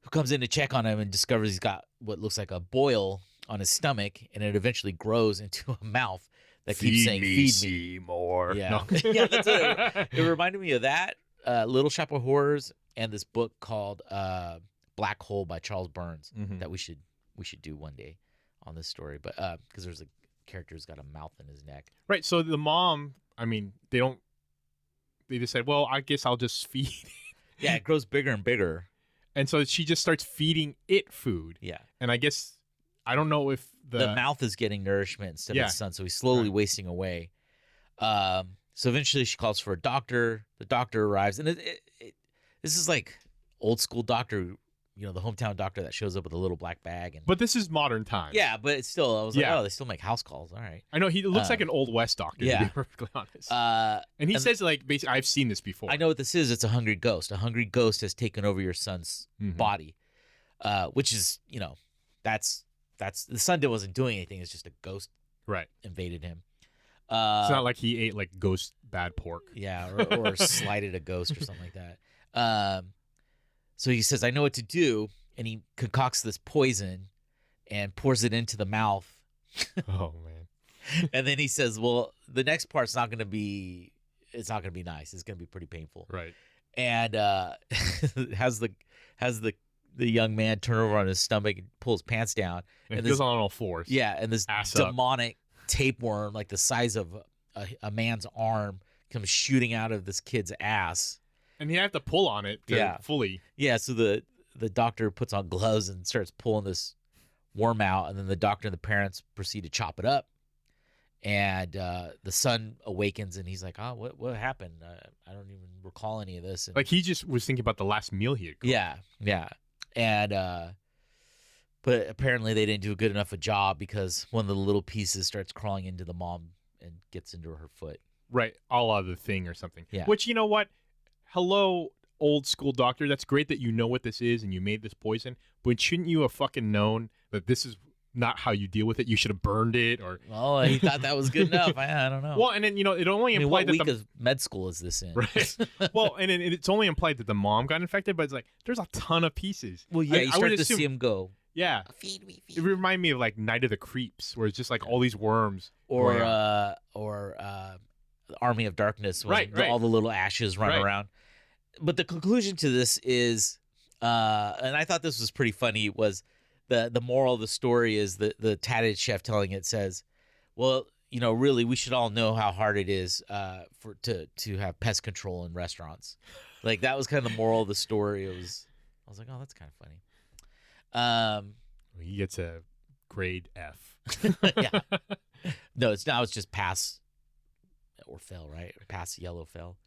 [SPEAKER 2] who comes in to check on him and discovers he's got what looks like a boil on his stomach, and it eventually grows into a mouth that keeps saying, "Feed me
[SPEAKER 3] more."
[SPEAKER 2] Yeah,
[SPEAKER 3] No.
[SPEAKER 2] yeah, that's it reminded me of that, Little Shop of Horrors, and this book called Black Hole by Charles Burns that we should do one day on this story, but because there's a character who's got a mouth in his neck.
[SPEAKER 3] Right. So the mom, I mean, they just said, well, I guess I'll just feed it.
[SPEAKER 2] Yeah, it grows bigger and bigger.
[SPEAKER 3] And so she just starts feeding it food.
[SPEAKER 2] Yeah.
[SPEAKER 3] And I guess, I don't know if
[SPEAKER 2] the mouth is getting nourishment instead of the son, so he's slowly wasting away. So eventually she calls for a doctor. The doctor arrives, and this is like old school doctor, the hometown doctor that shows up with a little black bag.
[SPEAKER 3] But this is modern times.
[SPEAKER 2] Yeah, but it's still, I was like, oh, they still make house calls. All right.
[SPEAKER 3] I know, he looks like an Old West doctor, to be perfectly honest. And he says, like, basically, I've seen this before.
[SPEAKER 2] I know what this is. It's a hungry ghost. A hungry ghost has taken over your son's body, which is, that's the son wasn't doing anything. It's just a ghost invaded him.
[SPEAKER 3] It's not like he ate, like, ghost bad pork.
[SPEAKER 2] Yeah, or slighted a ghost or something like that. So he says, I know what to do, and he concocts this poison and pours it into the mouth.
[SPEAKER 3] Oh, man.
[SPEAKER 2] And then he says, well, the next part's not going to be nice. It's going to be pretty painful.
[SPEAKER 3] Right.
[SPEAKER 2] And has the young man turn over on his stomach and pull his pants down.
[SPEAKER 3] And he goes on all fours.
[SPEAKER 2] Yeah, and this
[SPEAKER 3] Ass
[SPEAKER 2] demonic tapeworm, like the size of a man's arm, comes shooting out of this kid's ass.
[SPEAKER 3] And you have to pull on it fully. Yeah,
[SPEAKER 2] so the doctor puts on gloves and starts pulling this worm out, and then the doctor and the parents proceed to chop it up. And the son awakens, and he's like, "Oh, what happened? I don't even recall any of this." And,
[SPEAKER 3] like, he just was thinking about the last meal he had cooked.
[SPEAKER 2] Yeah. And but apparently they didn't do a good enough a job, because one of the little pieces starts crawling into the mom and gets into her foot.
[SPEAKER 3] Right, a la The Thing or something.
[SPEAKER 2] Yeah.
[SPEAKER 3] Which, you know what? Hello, old school doctor. That's great that you know what this is and you made this poison, but shouldn't you have fucking known that this is not how you deal with it? You should have burned it, or...
[SPEAKER 2] Well, he thought that was good enough. I don't know.
[SPEAKER 3] Well, and then, it only implied
[SPEAKER 2] what
[SPEAKER 3] that
[SPEAKER 2] week of med school is this in?
[SPEAKER 3] Right. Well, and then it's only implied that the mom got infected, but it's like, there's a ton of pieces.
[SPEAKER 2] Well, yeah, you
[SPEAKER 3] I would
[SPEAKER 2] start to
[SPEAKER 3] assume...
[SPEAKER 2] see him go.
[SPEAKER 3] Yeah.
[SPEAKER 2] Feed me.
[SPEAKER 3] It reminded me of, like, Night of the Creeps, where it's just, like, all these worms.
[SPEAKER 2] Or Army of Darkness, when all the little ashes run around. But the conclusion to this is, and I thought this was pretty funny, was the moral of the story is the tatted chef telling it says, well, really, we should all know how hard it is to have pest control in restaurants. Like, that was kind of the moral of the story. I was like, oh, that's kind of funny.
[SPEAKER 3] He gets a grade F.
[SPEAKER 2] Yeah. No, it's just pass or fail, right? Pass, yellow, fail.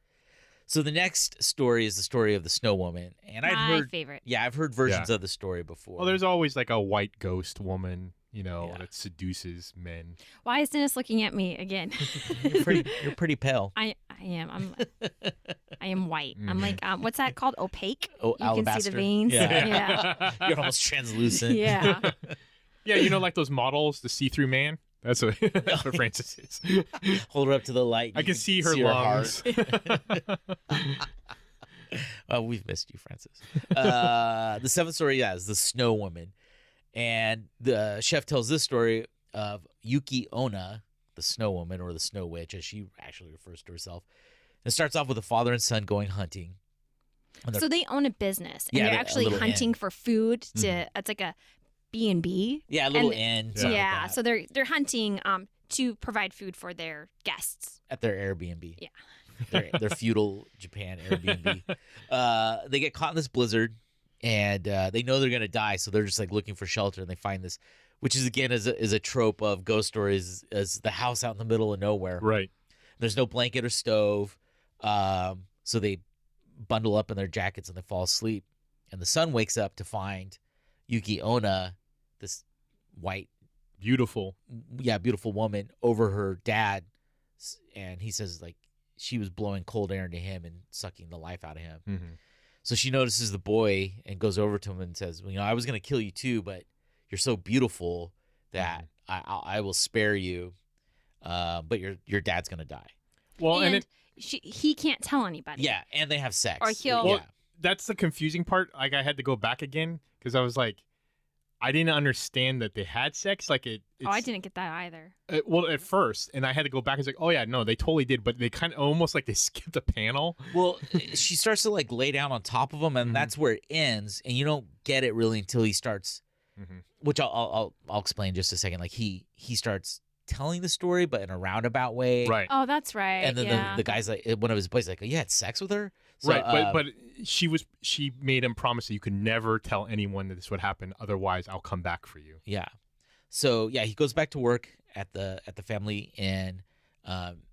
[SPEAKER 2] So the next story is the story of the Snow Woman, and
[SPEAKER 1] My favorite.
[SPEAKER 2] Yeah, I've heard versions of the story before.
[SPEAKER 3] Well, there's always like a white ghost woman,
[SPEAKER 2] Yeah.
[SPEAKER 3] that seduces men.
[SPEAKER 1] Why is Dennis looking at me again?
[SPEAKER 2] You're pretty pale.
[SPEAKER 1] I am. I am white. I'm like, what's that called? Opaque?
[SPEAKER 2] Oh,
[SPEAKER 1] You
[SPEAKER 2] alabaster.
[SPEAKER 1] can see the veins.
[SPEAKER 2] Yeah. You're almost translucent.
[SPEAKER 1] Yeah.
[SPEAKER 3] Yeah, like those models, the see-through man. That's what Francis is.
[SPEAKER 2] Hold her up to the light.
[SPEAKER 3] I can see her lungs.
[SPEAKER 2] Oh, we've missed you, Francis. The seventh story, is the Snow Woman. And the chef tells this story of Yuki Onna, the Snow Woman, or the Snow Witch, as she actually refers to herself. It starts off with a father and son going hunting.
[SPEAKER 1] So they own a business, and
[SPEAKER 2] Yeah,
[SPEAKER 1] they're
[SPEAKER 2] a
[SPEAKER 1] actually
[SPEAKER 2] little
[SPEAKER 1] hunting
[SPEAKER 2] inn.
[SPEAKER 1] for food. It's like a B&B.
[SPEAKER 2] Yeah, a little
[SPEAKER 1] And-
[SPEAKER 2] inn.
[SPEAKER 1] Yeah,
[SPEAKER 2] something like that,
[SPEAKER 1] so they're hunting to provide food for their guests.
[SPEAKER 2] at their Airbnb.
[SPEAKER 1] Yeah.
[SPEAKER 2] Their feudal Japan Airbnb. They get caught in this blizzard, and they know they're gonna die, so they're just like looking for shelter, and they find this, which is again is a trope of ghost stories, as the house out in the middle of nowhere.
[SPEAKER 3] Right.
[SPEAKER 2] There's no blanket or stove, so they bundle up in their jackets and they fall asleep. And the son wakes up to find Yuki Onna, this white,
[SPEAKER 3] Beautiful.
[SPEAKER 2] beautiful woman, over her dad, and he says like she was blowing cold air into him and sucking the life out of him.
[SPEAKER 3] Mm-hmm.
[SPEAKER 2] So she notices the boy and goes over to him and says, well, I was going to kill you too, but you're so beautiful that I will spare you, but your dad's going to die.
[SPEAKER 3] Well, and
[SPEAKER 1] he can't tell anybody.
[SPEAKER 2] Yeah, and they have sex.
[SPEAKER 1] Or he'll-
[SPEAKER 3] Well,
[SPEAKER 2] Yeah.
[SPEAKER 3] that's the confusing part. Like, I had to go back again because I was like, I didn't understand that they had sex. Like
[SPEAKER 1] I didn't get that either.
[SPEAKER 3] Well, at first, and I had to go back and say, oh yeah, no, they totally did, but they kind of almost like they skipped a panel.
[SPEAKER 2] Well, she starts to like lay down on top of him, and that's where it ends. And you don't get it really until he starts, which I'll explain in just a second. Like he starts telling the story, but in a roundabout way.
[SPEAKER 3] Right.
[SPEAKER 1] Oh, that's right.
[SPEAKER 2] And then
[SPEAKER 1] yeah.
[SPEAKER 2] the guy's like, one of his boys, like, oh, you had sex with her? So,
[SPEAKER 3] Right, but she made him promise that you could never tell anyone that this would happen. Otherwise, I'll come back for you.
[SPEAKER 2] Yeah. So yeah, he goes back to work at the family inn,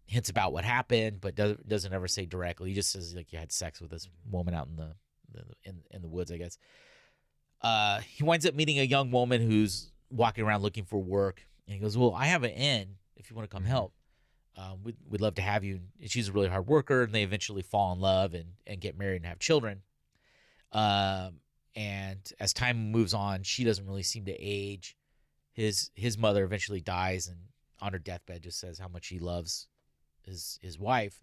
[SPEAKER 2] hints about what happened, but doesn't ever say directly. He just says like you had sex with this woman out in the woods, I guess. He winds up meeting a young woman who's walking around looking for work, and he goes, "Well, I have an inn if you want to come help. We'd love to have you." And she's a really hard worker, and they eventually fall in love and get married and have children. And as time moves on, she doesn't really seem to age. His mother eventually dies, and on her deathbed just says how much he loves his wife.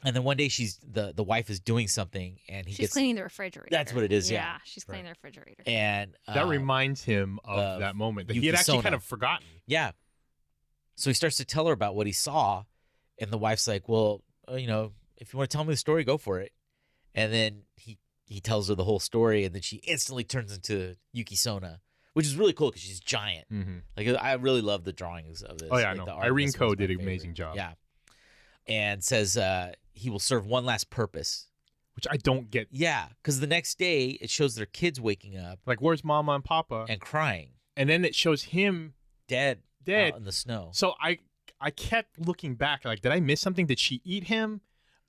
[SPEAKER 2] And then one day the wife is doing something, and
[SPEAKER 1] she's
[SPEAKER 2] gets
[SPEAKER 1] cleaning the refrigerator.
[SPEAKER 2] That's what it is, yeah.
[SPEAKER 1] She's cleaning the refrigerator.
[SPEAKER 2] and
[SPEAKER 3] That reminds him of that moment that he had actually
[SPEAKER 2] Yukisona.
[SPEAKER 3] kind of forgotten.
[SPEAKER 2] Yeah. So he starts to tell her about what he saw, and the wife's like, "Well, if you want to tell me the story, go for it." And then he tells her the whole story, and then she instantly turns into Yukisona, which is really cool because she's giant. Like I really love the drawings of this.
[SPEAKER 3] Oh yeah,
[SPEAKER 2] like,
[SPEAKER 3] no.
[SPEAKER 2] the art
[SPEAKER 3] Irene
[SPEAKER 2] of this
[SPEAKER 3] Kohn
[SPEAKER 2] was my
[SPEAKER 3] did an
[SPEAKER 2] favorite.
[SPEAKER 3] amazing job.
[SPEAKER 2] Yeah. And says he will serve one last purpose.
[SPEAKER 3] Which I don't get.
[SPEAKER 2] Yeah, because the next day it shows their kids waking up
[SPEAKER 3] Like, where's Mama and Papa?
[SPEAKER 2] and crying,
[SPEAKER 3] And then it shows him
[SPEAKER 2] dead
[SPEAKER 3] dead
[SPEAKER 2] out in the snow.
[SPEAKER 3] So I kept looking back. Like, did I miss something? Did she eat him?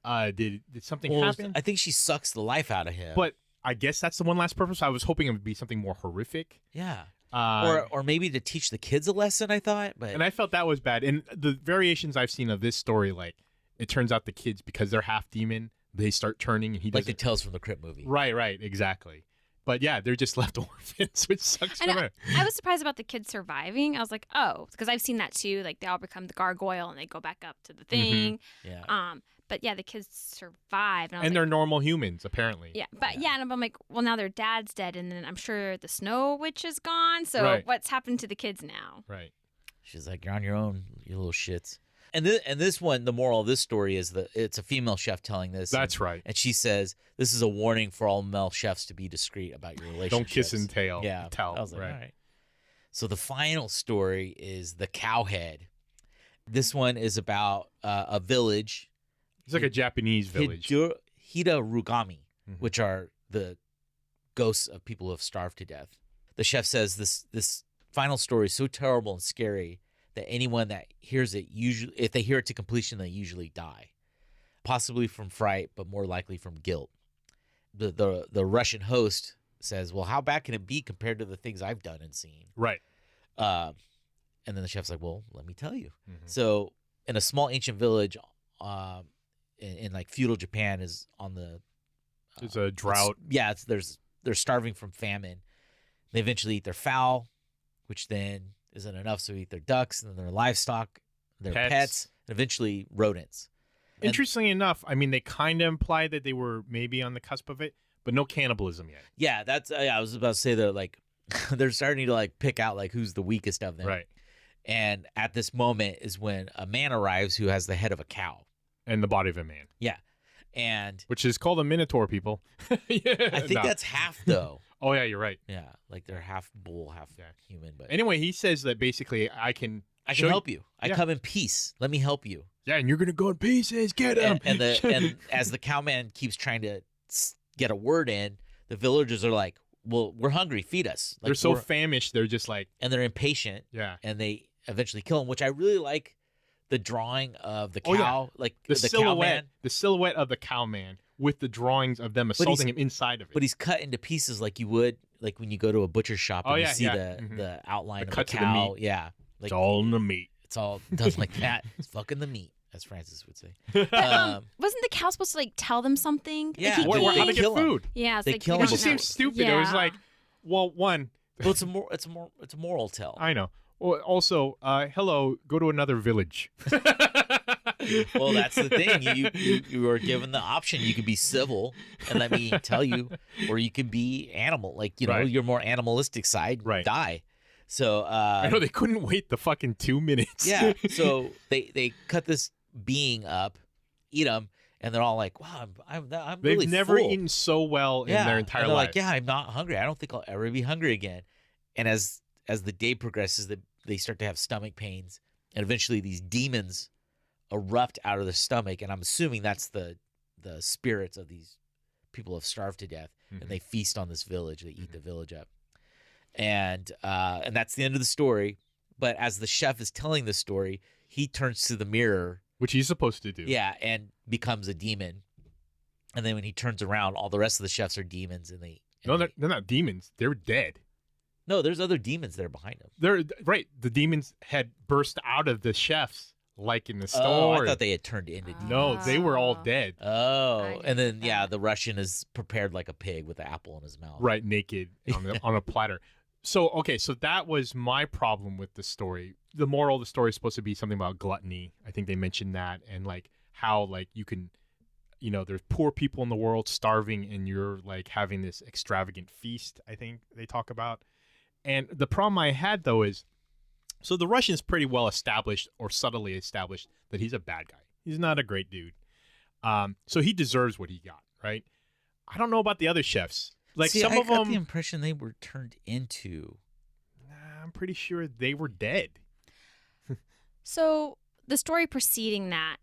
[SPEAKER 3] Did something
[SPEAKER 2] Well,
[SPEAKER 3] happen?
[SPEAKER 2] I think she sucks the life out of him.
[SPEAKER 3] But I guess that's the one last purpose. I was hoping it would be something more horrific.
[SPEAKER 2] yeah.
[SPEAKER 3] Uh,
[SPEAKER 2] Or maybe to teach the kids a lesson, I thought. But
[SPEAKER 3] and I felt that was bad. And the variations I've seen of this story, like, it turns out the kids, because they're half demon, they start turning, and he
[SPEAKER 2] like the
[SPEAKER 3] doesn't.
[SPEAKER 2] Tales from the Crypt movie.
[SPEAKER 3] Right, exactly. But yeah, they're just left orphans, which sucks for
[SPEAKER 1] And
[SPEAKER 3] them.
[SPEAKER 1] I was surprised about the kids surviving. I was like, oh, because I've seen that too. Like they all become the gargoyle and they go back up to the thing.
[SPEAKER 2] Yeah.
[SPEAKER 1] But yeah, the kids survive.
[SPEAKER 3] And they're normal humans, apparently.
[SPEAKER 1] Yeah, but and I'm like, well, now their dad's dead, and then I'm sure the Snow Witch is gone. So
[SPEAKER 3] Right.
[SPEAKER 1] what's happened to the kids now?
[SPEAKER 3] Right.
[SPEAKER 2] She's like, you're on your own, you little shits. And this one, the moral of this story is that it's a female chef telling this.
[SPEAKER 3] That's right.
[SPEAKER 2] And she says, this is a warning for all male chefs to be discreet about your relationships.
[SPEAKER 3] Don't kiss and tell.
[SPEAKER 2] Yeah.
[SPEAKER 3] Tell.
[SPEAKER 2] I was like,
[SPEAKER 3] right.
[SPEAKER 2] all right. So the final story is the Cowhead. This one is about a village.
[SPEAKER 3] It's like a Japanese village.
[SPEAKER 2] Hida Rugami, which are the ghosts of people who have starved to death. the chef says this final story is so terrible and scary that anyone that hears it, usually, if they hear it to completion, they usually die, possibly from fright, but more likely from guilt. The Russian host says, well, how bad can it be compared to the things I've done and seen?
[SPEAKER 3] Right.
[SPEAKER 2] And then the chef's like, well, let me tell you. So in a small ancient village in like feudal Japan is on the...
[SPEAKER 3] There's a drought.
[SPEAKER 2] They're starving from famine. They eventually eat their fowl, which then isn't enough, so eat their ducks, and then their livestock, their pets, and eventually rodents.
[SPEAKER 3] Interestingly enough, I mean, they kind of implied that they were maybe on the cusp of it, but no cannibalism yet.
[SPEAKER 2] Yeah, that's. I was about to say they're like, they're starting to like pick out like who's the weakest of them.
[SPEAKER 3] Right.
[SPEAKER 2] And at this moment is when a man arrives who has the head of a cow
[SPEAKER 3] and the body of a man.
[SPEAKER 2] Yeah, and
[SPEAKER 3] which is called a minotaur, people. Yeah,
[SPEAKER 2] I think that's half though.
[SPEAKER 3] Oh yeah, you're right.
[SPEAKER 2] Yeah, like they're half bull, half human. But
[SPEAKER 3] anyway, he says that basically I can
[SPEAKER 2] help you. I come in peace. Let me help you.
[SPEAKER 3] Yeah, and you're gonna go in pieces. Get him.
[SPEAKER 2] And as the cowman keeps trying to get a word in, the villagers are like, "Well, we're hungry. Feed us." Like,
[SPEAKER 3] they're so famished. They're just like,
[SPEAKER 2] and they're impatient.
[SPEAKER 3] Yeah,
[SPEAKER 2] and they eventually kill him, which I really like. The drawing of the cow, like
[SPEAKER 3] the silhouette,
[SPEAKER 2] cowman.
[SPEAKER 3] the silhouette of the cowman with the drawings of them assaulting him inside of it.
[SPEAKER 2] But he's cut into pieces like you would, like when you go to a butcher shop and you see the outline of the cow.
[SPEAKER 3] The meat.
[SPEAKER 2] Yeah, like,
[SPEAKER 3] it's all in the meat.
[SPEAKER 2] It's all done like that. It's fucking the meat, as Francis would say.
[SPEAKER 1] Wasn't the cow supposed to like tell them something?
[SPEAKER 2] Yeah,
[SPEAKER 1] like,
[SPEAKER 3] how to get food.
[SPEAKER 1] Yeah, it's
[SPEAKER 2] they
[SPEAKER 1] like,
[SPEAKER 2] kill him.
[SPEAKER 3] Which just seems stupid.
[SPEAKER 1] Yeah.
[SPEAKER 3] It was like, well, one.
[SPEAKER 2] Well, it's a moral tale.
[SPEAKER 3] I know. Well, also, hello, go to another village.
[SPEAKER 2] Well, that's the thing. You are given the option. You could be civil and let me tell you, or you could be animal. Like, you know, your more animalistic side, die. So
[SPEAKER 3] I know they couldn't wait the fucking 2 minutes.
[SPEAKER 2] Yeah. So they cut this being up, eat them, and they're all like, "Wow, I'm
[SPEAKER 3] They've
[SPEAKER 2] really
[SPEAKER 3] never
[SPEAKER 2] full.
[SPEAKER 3] eaten so well in their entire
[SPEAKER 2] life."
[SPEAKER 3] life.
[SPEAKER 2] Like, yeah, I'm not hungry. I don't think I'll ever be hungry again. And as the day progresses, they start to have stomach pains, and eventually these demons erupt out of the stomach, and I'm assuming that's the spirits of these people who have starved to death, and they feast on this village. They eat the village up, and that's the end of the story. But as the chef is telling the story, he turns to the mirror,
[SPEAKER 3] which he's supposed to do.
[SPEAKER 2] Yeah, and becomes a demon. And then when he turns around, all the rest of the chefs are demons, and
[SPEAKER 3] they're not demons. They're dead.
[SPEAKER 2] No, there's other demons there behind him.
[SPEAKER 3] They're right. The demons had burst out of the chefs. Like in the story.
[SPEAKER 2] Oh, I thought they had turned into demons.
[SPEAKER 3] No, they were all dead.
[SPEAKER 2] Oh, and then the Russian is prepared like a pig with an apple in his mouth.
[SPEAKER 3] Right, naked on a platter. So that was my problem with the story. The moral of the story is supposed to be something about gluttony. I think they mentioned that, and like how like you can, you know, there's poor people in the world starving, and you're like having this extravagant feast. I think they talk about, and the problem I had though is. So the Russian's pretty well established or subtly established that he's a bad guy. He's not a great dude. So he deserves what he got, right? I don't know about the other chefs. Like some of them, I got
[SPEAKER 2] the impression they were turned into.
[SPEAKER 3] I'm pretty sure they were dead.
[SPEAKER 1] So the story preceding that,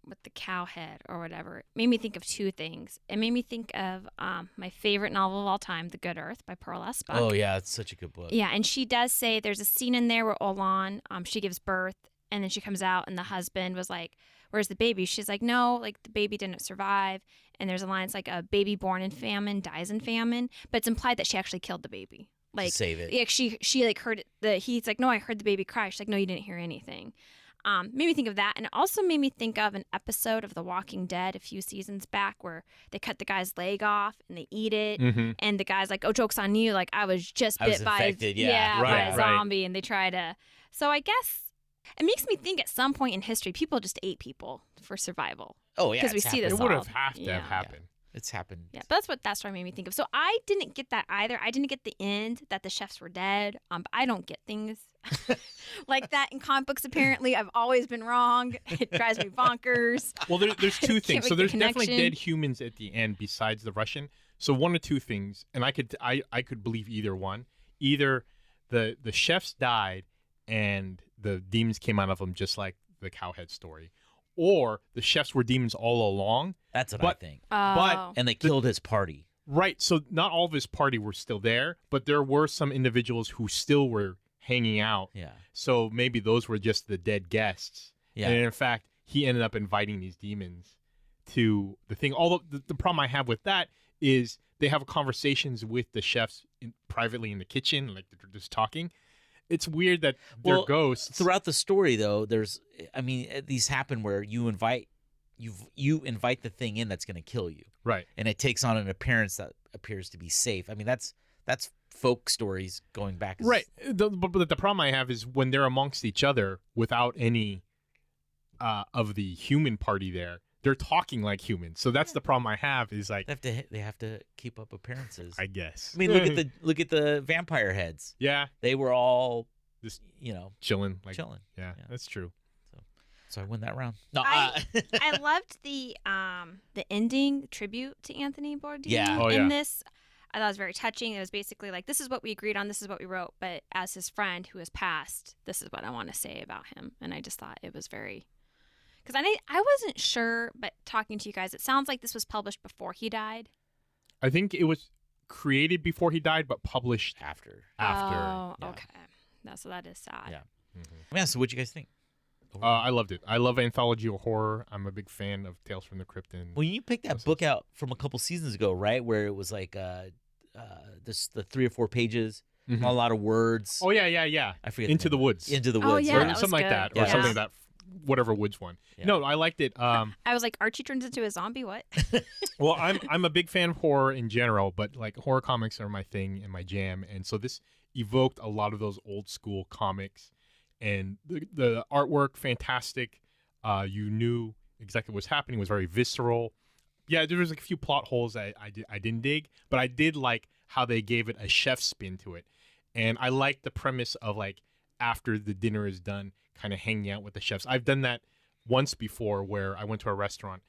[SPEAKER 1] with the cow head or whatever, made me think of two things. It made me think of my favorite novel of all time, The Good Earth by Pearl S. Buck.
[SPEAKER 2] Oh, yeah, it's such a good book.
[SPEAKER 1] Yeah, and she does say there's a scene in there where Olan, she gives birth, and then she comes out, and the husband was like, where's the baby? She's like, no, like the baby didn't survive. And there's a line, it's like a baby born in famine dies in famine, but it's implied that she actually killed the baby. Like,
[SPEAKER 2] to save it.
[SPEAKER 1] Yeah, she like heard it. He's like, no, I heard the baby cry. She's like, no, you didn't hear anything. Made me think of that, and it also made me think of an episode of The Walking Dead a few seasons back where they cut the guy's leg off and they eat it, and the guy's like, "Oh, joke's on you! Like I was just bit by a zombie," and they try to. So I guess it makes me think at some point in history, people just ate people for survival.
[SPEAKER 2] Oh yeah,
[SPEAKER 1] because we see this.
[SPEAKER 3] It would have to have happened.
[SPEAKER 2] Yeah. It's happened.
[SPEAKER 1] Yeah, but that's what that story made me think of. So I didn't get that either. I didn't get the end that the chefs were dead. But I don't get things like that in comic books. Apparently, I've always been wrong. It drives me bonkers.
[SPEAKER 3] Well, there's two things. So there's definitely
[SPEAKER 1] connection.
[SPEAKER 3] dead humans at the end besides the Russian. So one or two things, and I could believe either one. Either the chefs died and the demons came out of them, just like the cowhead story. Or the chefs were demons all along.
[SPEAKER 2] That's what I think.
[SPEAKER 3] But
[SPEAKER 2] and they killed his party.
[SPEAKER 3] Right. So not all of his party were still there, but there were some individuals who still were hanging out.
[SPEAKER 2] Yeah.
[SPEAKER 3] So maybe those were just the dead guests.
[SPEAKER 2] Yeah.
[SPEAKER 3] And in fact, he ended up inviting these demons to the thing. Although the problem I have with that is they have conversations with the chefs privately in the kitchen, like they're just talking. It's weird that they're ghosts.
[SPEAKER 2] Throughout the story, though, these happen where you invite the thing in that's going to kill you,
[SPEAKER 3] Right.
[SPEAKER 2] and it takes on an appearance that appears to be safe. I mean, that's folk stories going back.
[SPEAKER 3] Right. But the problem I have is when they're amongst each other without any of the human party there, they're talking like humans. So that's the problem I have is like
[SPEAKER 2] They have to keep up appearances.
[SPEAKER 3] I guess.
[SPEAKER 2] I mean, look at the vampire heads.
[SPEAKER 3] Yeah.
[SPEAKER 2] They were all
[SPEAKER 3] Just
[SPEAKER 2] chilling.
[SPEAKER 3] chilling. Yeah, that's true.
[SPEAKER 2] So I win that round. No,
[SPEAKER 1] I loved the ending tribute to Anthony Bourdain
[SPEAKER 2] Yeah.
[SPEAKER 3] Oh,
[SPEAKER 1] in
[SPEAKER 3] yeah.
[SPEAKER 1] this. I thought it was very touching. It was basically like, this is what we agreed on, this is what we wrote, but as his friend who has passed, this is what I want to say about him. And I just thought it was very... Because I wasn't sure, but talking to you guys, it sounds like this was published before he died.
[SPEAKER 3] I think it was created before he died, but published
[SPEAKER 2] after.
[SPEAKER 1] Oh,
[SPEAKER 2] Yeah.
[SPEAKER 1] okay. No, so that is sad.
[SPEAKER 2] Yeah. Yeah. So what'd you guys think?
[SPEAKER 3] I loved it. I love anthology horror. I'm a big fan of Tales from the Crypt. And
[SPEAKER 2] Well, you picked that book out from a couple seasons ago, right? Where it was like the 3 or 4 pages, not a lot of words.
[SPEAKER 3] oh yeah.
[SPEAKER 2] I forget.
[SPEAKER 3] Into the Woods.
[SPEAKER 2] Into the
[SPEAKER 1] Oh,
[SPEAKER 2] Woods.
[SPEAKER 1] yeah,
[SPEAKER 3] or
[SPEAKER 1] that was
[SPEAKER 3] something like
[SPEAKER 1] good.
[SPEAKER 3] that, or
[SPEAKER 2] Yeah.
[SPEAKER 3] something like that. Whatever Woods one.
[SPEAKER 2] Yeah.
[SPEAKER 3] No, I liked it.
[SPEAKER 1] I was like, Archie turns into a zombie? What?
[SPEAKER 3] Well, I'm a big fan of horror in general, but like horror comics are my thing and my jam, and so this evoked a lot of those old school comics, and the artwork fantastic. You knew exactly what was happening. It was very visceral. Yeah, there was like a few plot holes I didn't dig, but I did like how they gave it a chef spin to it, and I liked the premise of like after the dinner is done, kind of hanging out with the chefs. I've done that once before where I went to a restaurant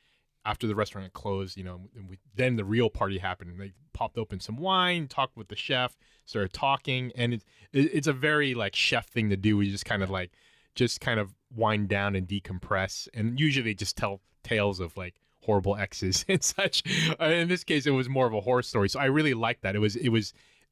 [SPEAKER 3] after the restaurant had closed, and then the real party happened. They popped open some wine, talked with the chef, started talking, and it's a very like chef thing to do. We just kind of wind down and decompress, and usually they just tell tales of like horrible exes and such. In this case, it was more of a horror story, so I really liked that.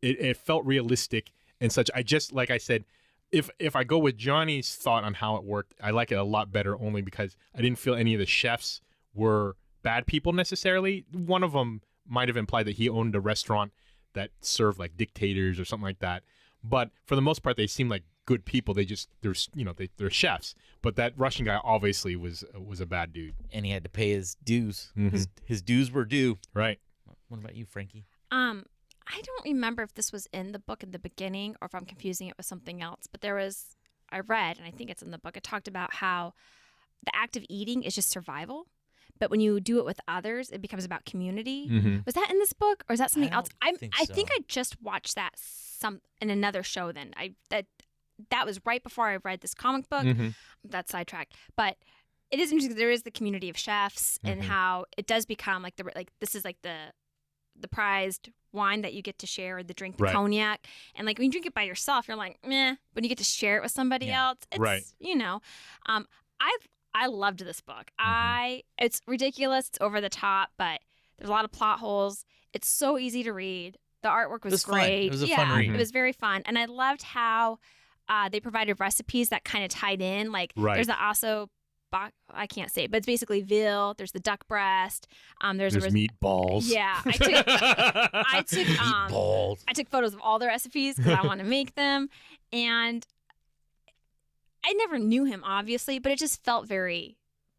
[SPEAKER 3] It felt realistic and such. I just, like I said, if I go with Johnny's thought on how it worked, I like it a lot better only because I didn't feel any of the chefs were bad people necessarily. One of them might have implied that he owned a restaurant that served like dictators or something like that. But for the most part, they seemed like good people. They're chefs. But that Russian guy obviously was a bad dude.
[SPEAKER 2] And he had to pay his dues.
[SPEAKER 3] Mhm.
[SPEAKER 2] His dues were due.
[SPEAKER 3] Right.
[SPEAKER 2] What about you, Frankie?
[SPEAKER 1] I don't remember if this was in the book in the beginning or if I'm confusing it with something else, but I read, and I think it's in the book, it talked about how the act of eating is just survival. But when you do it with others, it becomes about community.
[SPEAKER 3] Mm-hmm.
[SPEAKER 1] Was that in this book or is that something else?
[SPEAKER 2] I
[SPEAKER 1] think I just watched that in another show then. That was right before I read this comic book.
[SPEAKER 3] Mm-hmm.
[SPEAKER 1] That's sidetracked. But it is interesting. There is the community of chefs and how it does become like this is like the prized wine that you get to share, or the drink, the
[SPEAKER 3] Right.
[SPEAKER 1] cognac. And like when you drink it by yourself, you're like, meh. When you get to share it with somebody
[SPEAKER 2] Yeah.
[SPEAKER 1] else, it's,
[SPEAKER 3] Right.
[SPEAKER 1] I loved this book. It's ridiculous. It's over the top, but there's a lot of plot holes. It's so easy to read. The artwork was
[SPEAKER 2] It was fun.
[SPEAKER 1] great.
[SPEAKER 2] It was a fun read.
[SPEAKER 1] It was very fun. And I loved how they provided recipes that kind of tied in. Like
[SPEAKER 3] Right.
[SPEAKER 1] there's also, I can't say it, but it's basically veal. There's the duck breast. There's
[SPEAKER 3] meatballs.
[SPEAKER 1] Yeah. I took
[SPEAKER 2] Meatballs.
[SPEAKER 1] I took photos of all the recipes because I want to make them. And I never knew him, obviously, but it just felt very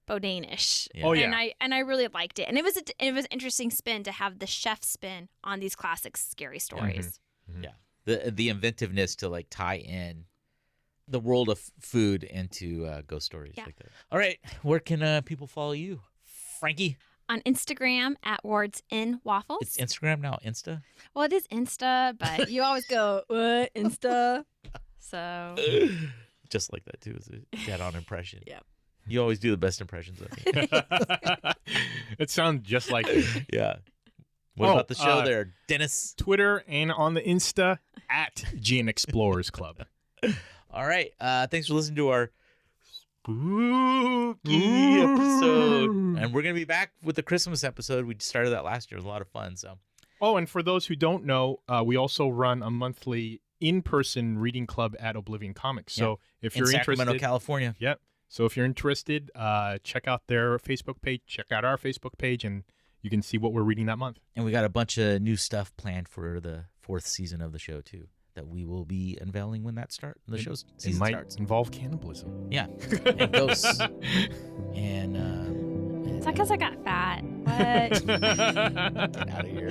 [SPEAKER 1] Bourdain-ish.
[SPEAKER 2] Yeah.
[SPEAKER 3] Oh, yeah.
[SPEAKER 1] And I really liked it. And it was an interesting spin to have the chef spin on these classic scary stories.
[SPEAKER 2] Yeah. The inventiveness to like tie in the world of food into ghost stories like that. All right. Where can people follow you, Frankie?
[SPEAKER 1] On Instagram at Wards in Waffles.
[SPEAKER 2] It's Instagram now. Insta?
[SPEAKER 1] Well, it is Insta, but you always go, what? Insta? So.
[SPEAKER 2] Just like that, too. It's a dead-on impression.
[SPEAKER 1] Yeah.
[SPEAKER 2] You always do the best impressions of me.
[SPEAKER 3] It sounds just like it.
[SPEAKER 2] Yeah. What about the show there, Dennis?
[SPEAKER 3] Twitter and on the Insta at GN Explorers Club.
[SPEAKER 2] All right. Thanks for listening to our spooky episode. And we're going to be back with the Christmas episode. We started that last year. It was a lot of fun. So
[SPEAKER 3] Oh, and for those who don't know, we also run a monthly in-person reading club at Oblivion Comics. So if you're
[SPEAKER 2] in Sacramento,
[SPEAKER 3] interested,
[SPEAKER 2] California.
[SPEAKER 3] Yep. So if you're interested, check out their Facebook page, check out our Facebook page, and you can see what we're reading that month.
[SPEAKER 2] And we got a bunch of new stuff planned for the 4th season of the show too, that we will be unveiling when that season
[SPEAKER 3] might
[SPEAKER 2] starts.
[SPEAKER 3] involve cannibalism.
[SPEAKER 2] Yeah, and ghosts, and
[SPEAKER 1] It's not because I got fat. What?
[SPEAKER 2] get out of here.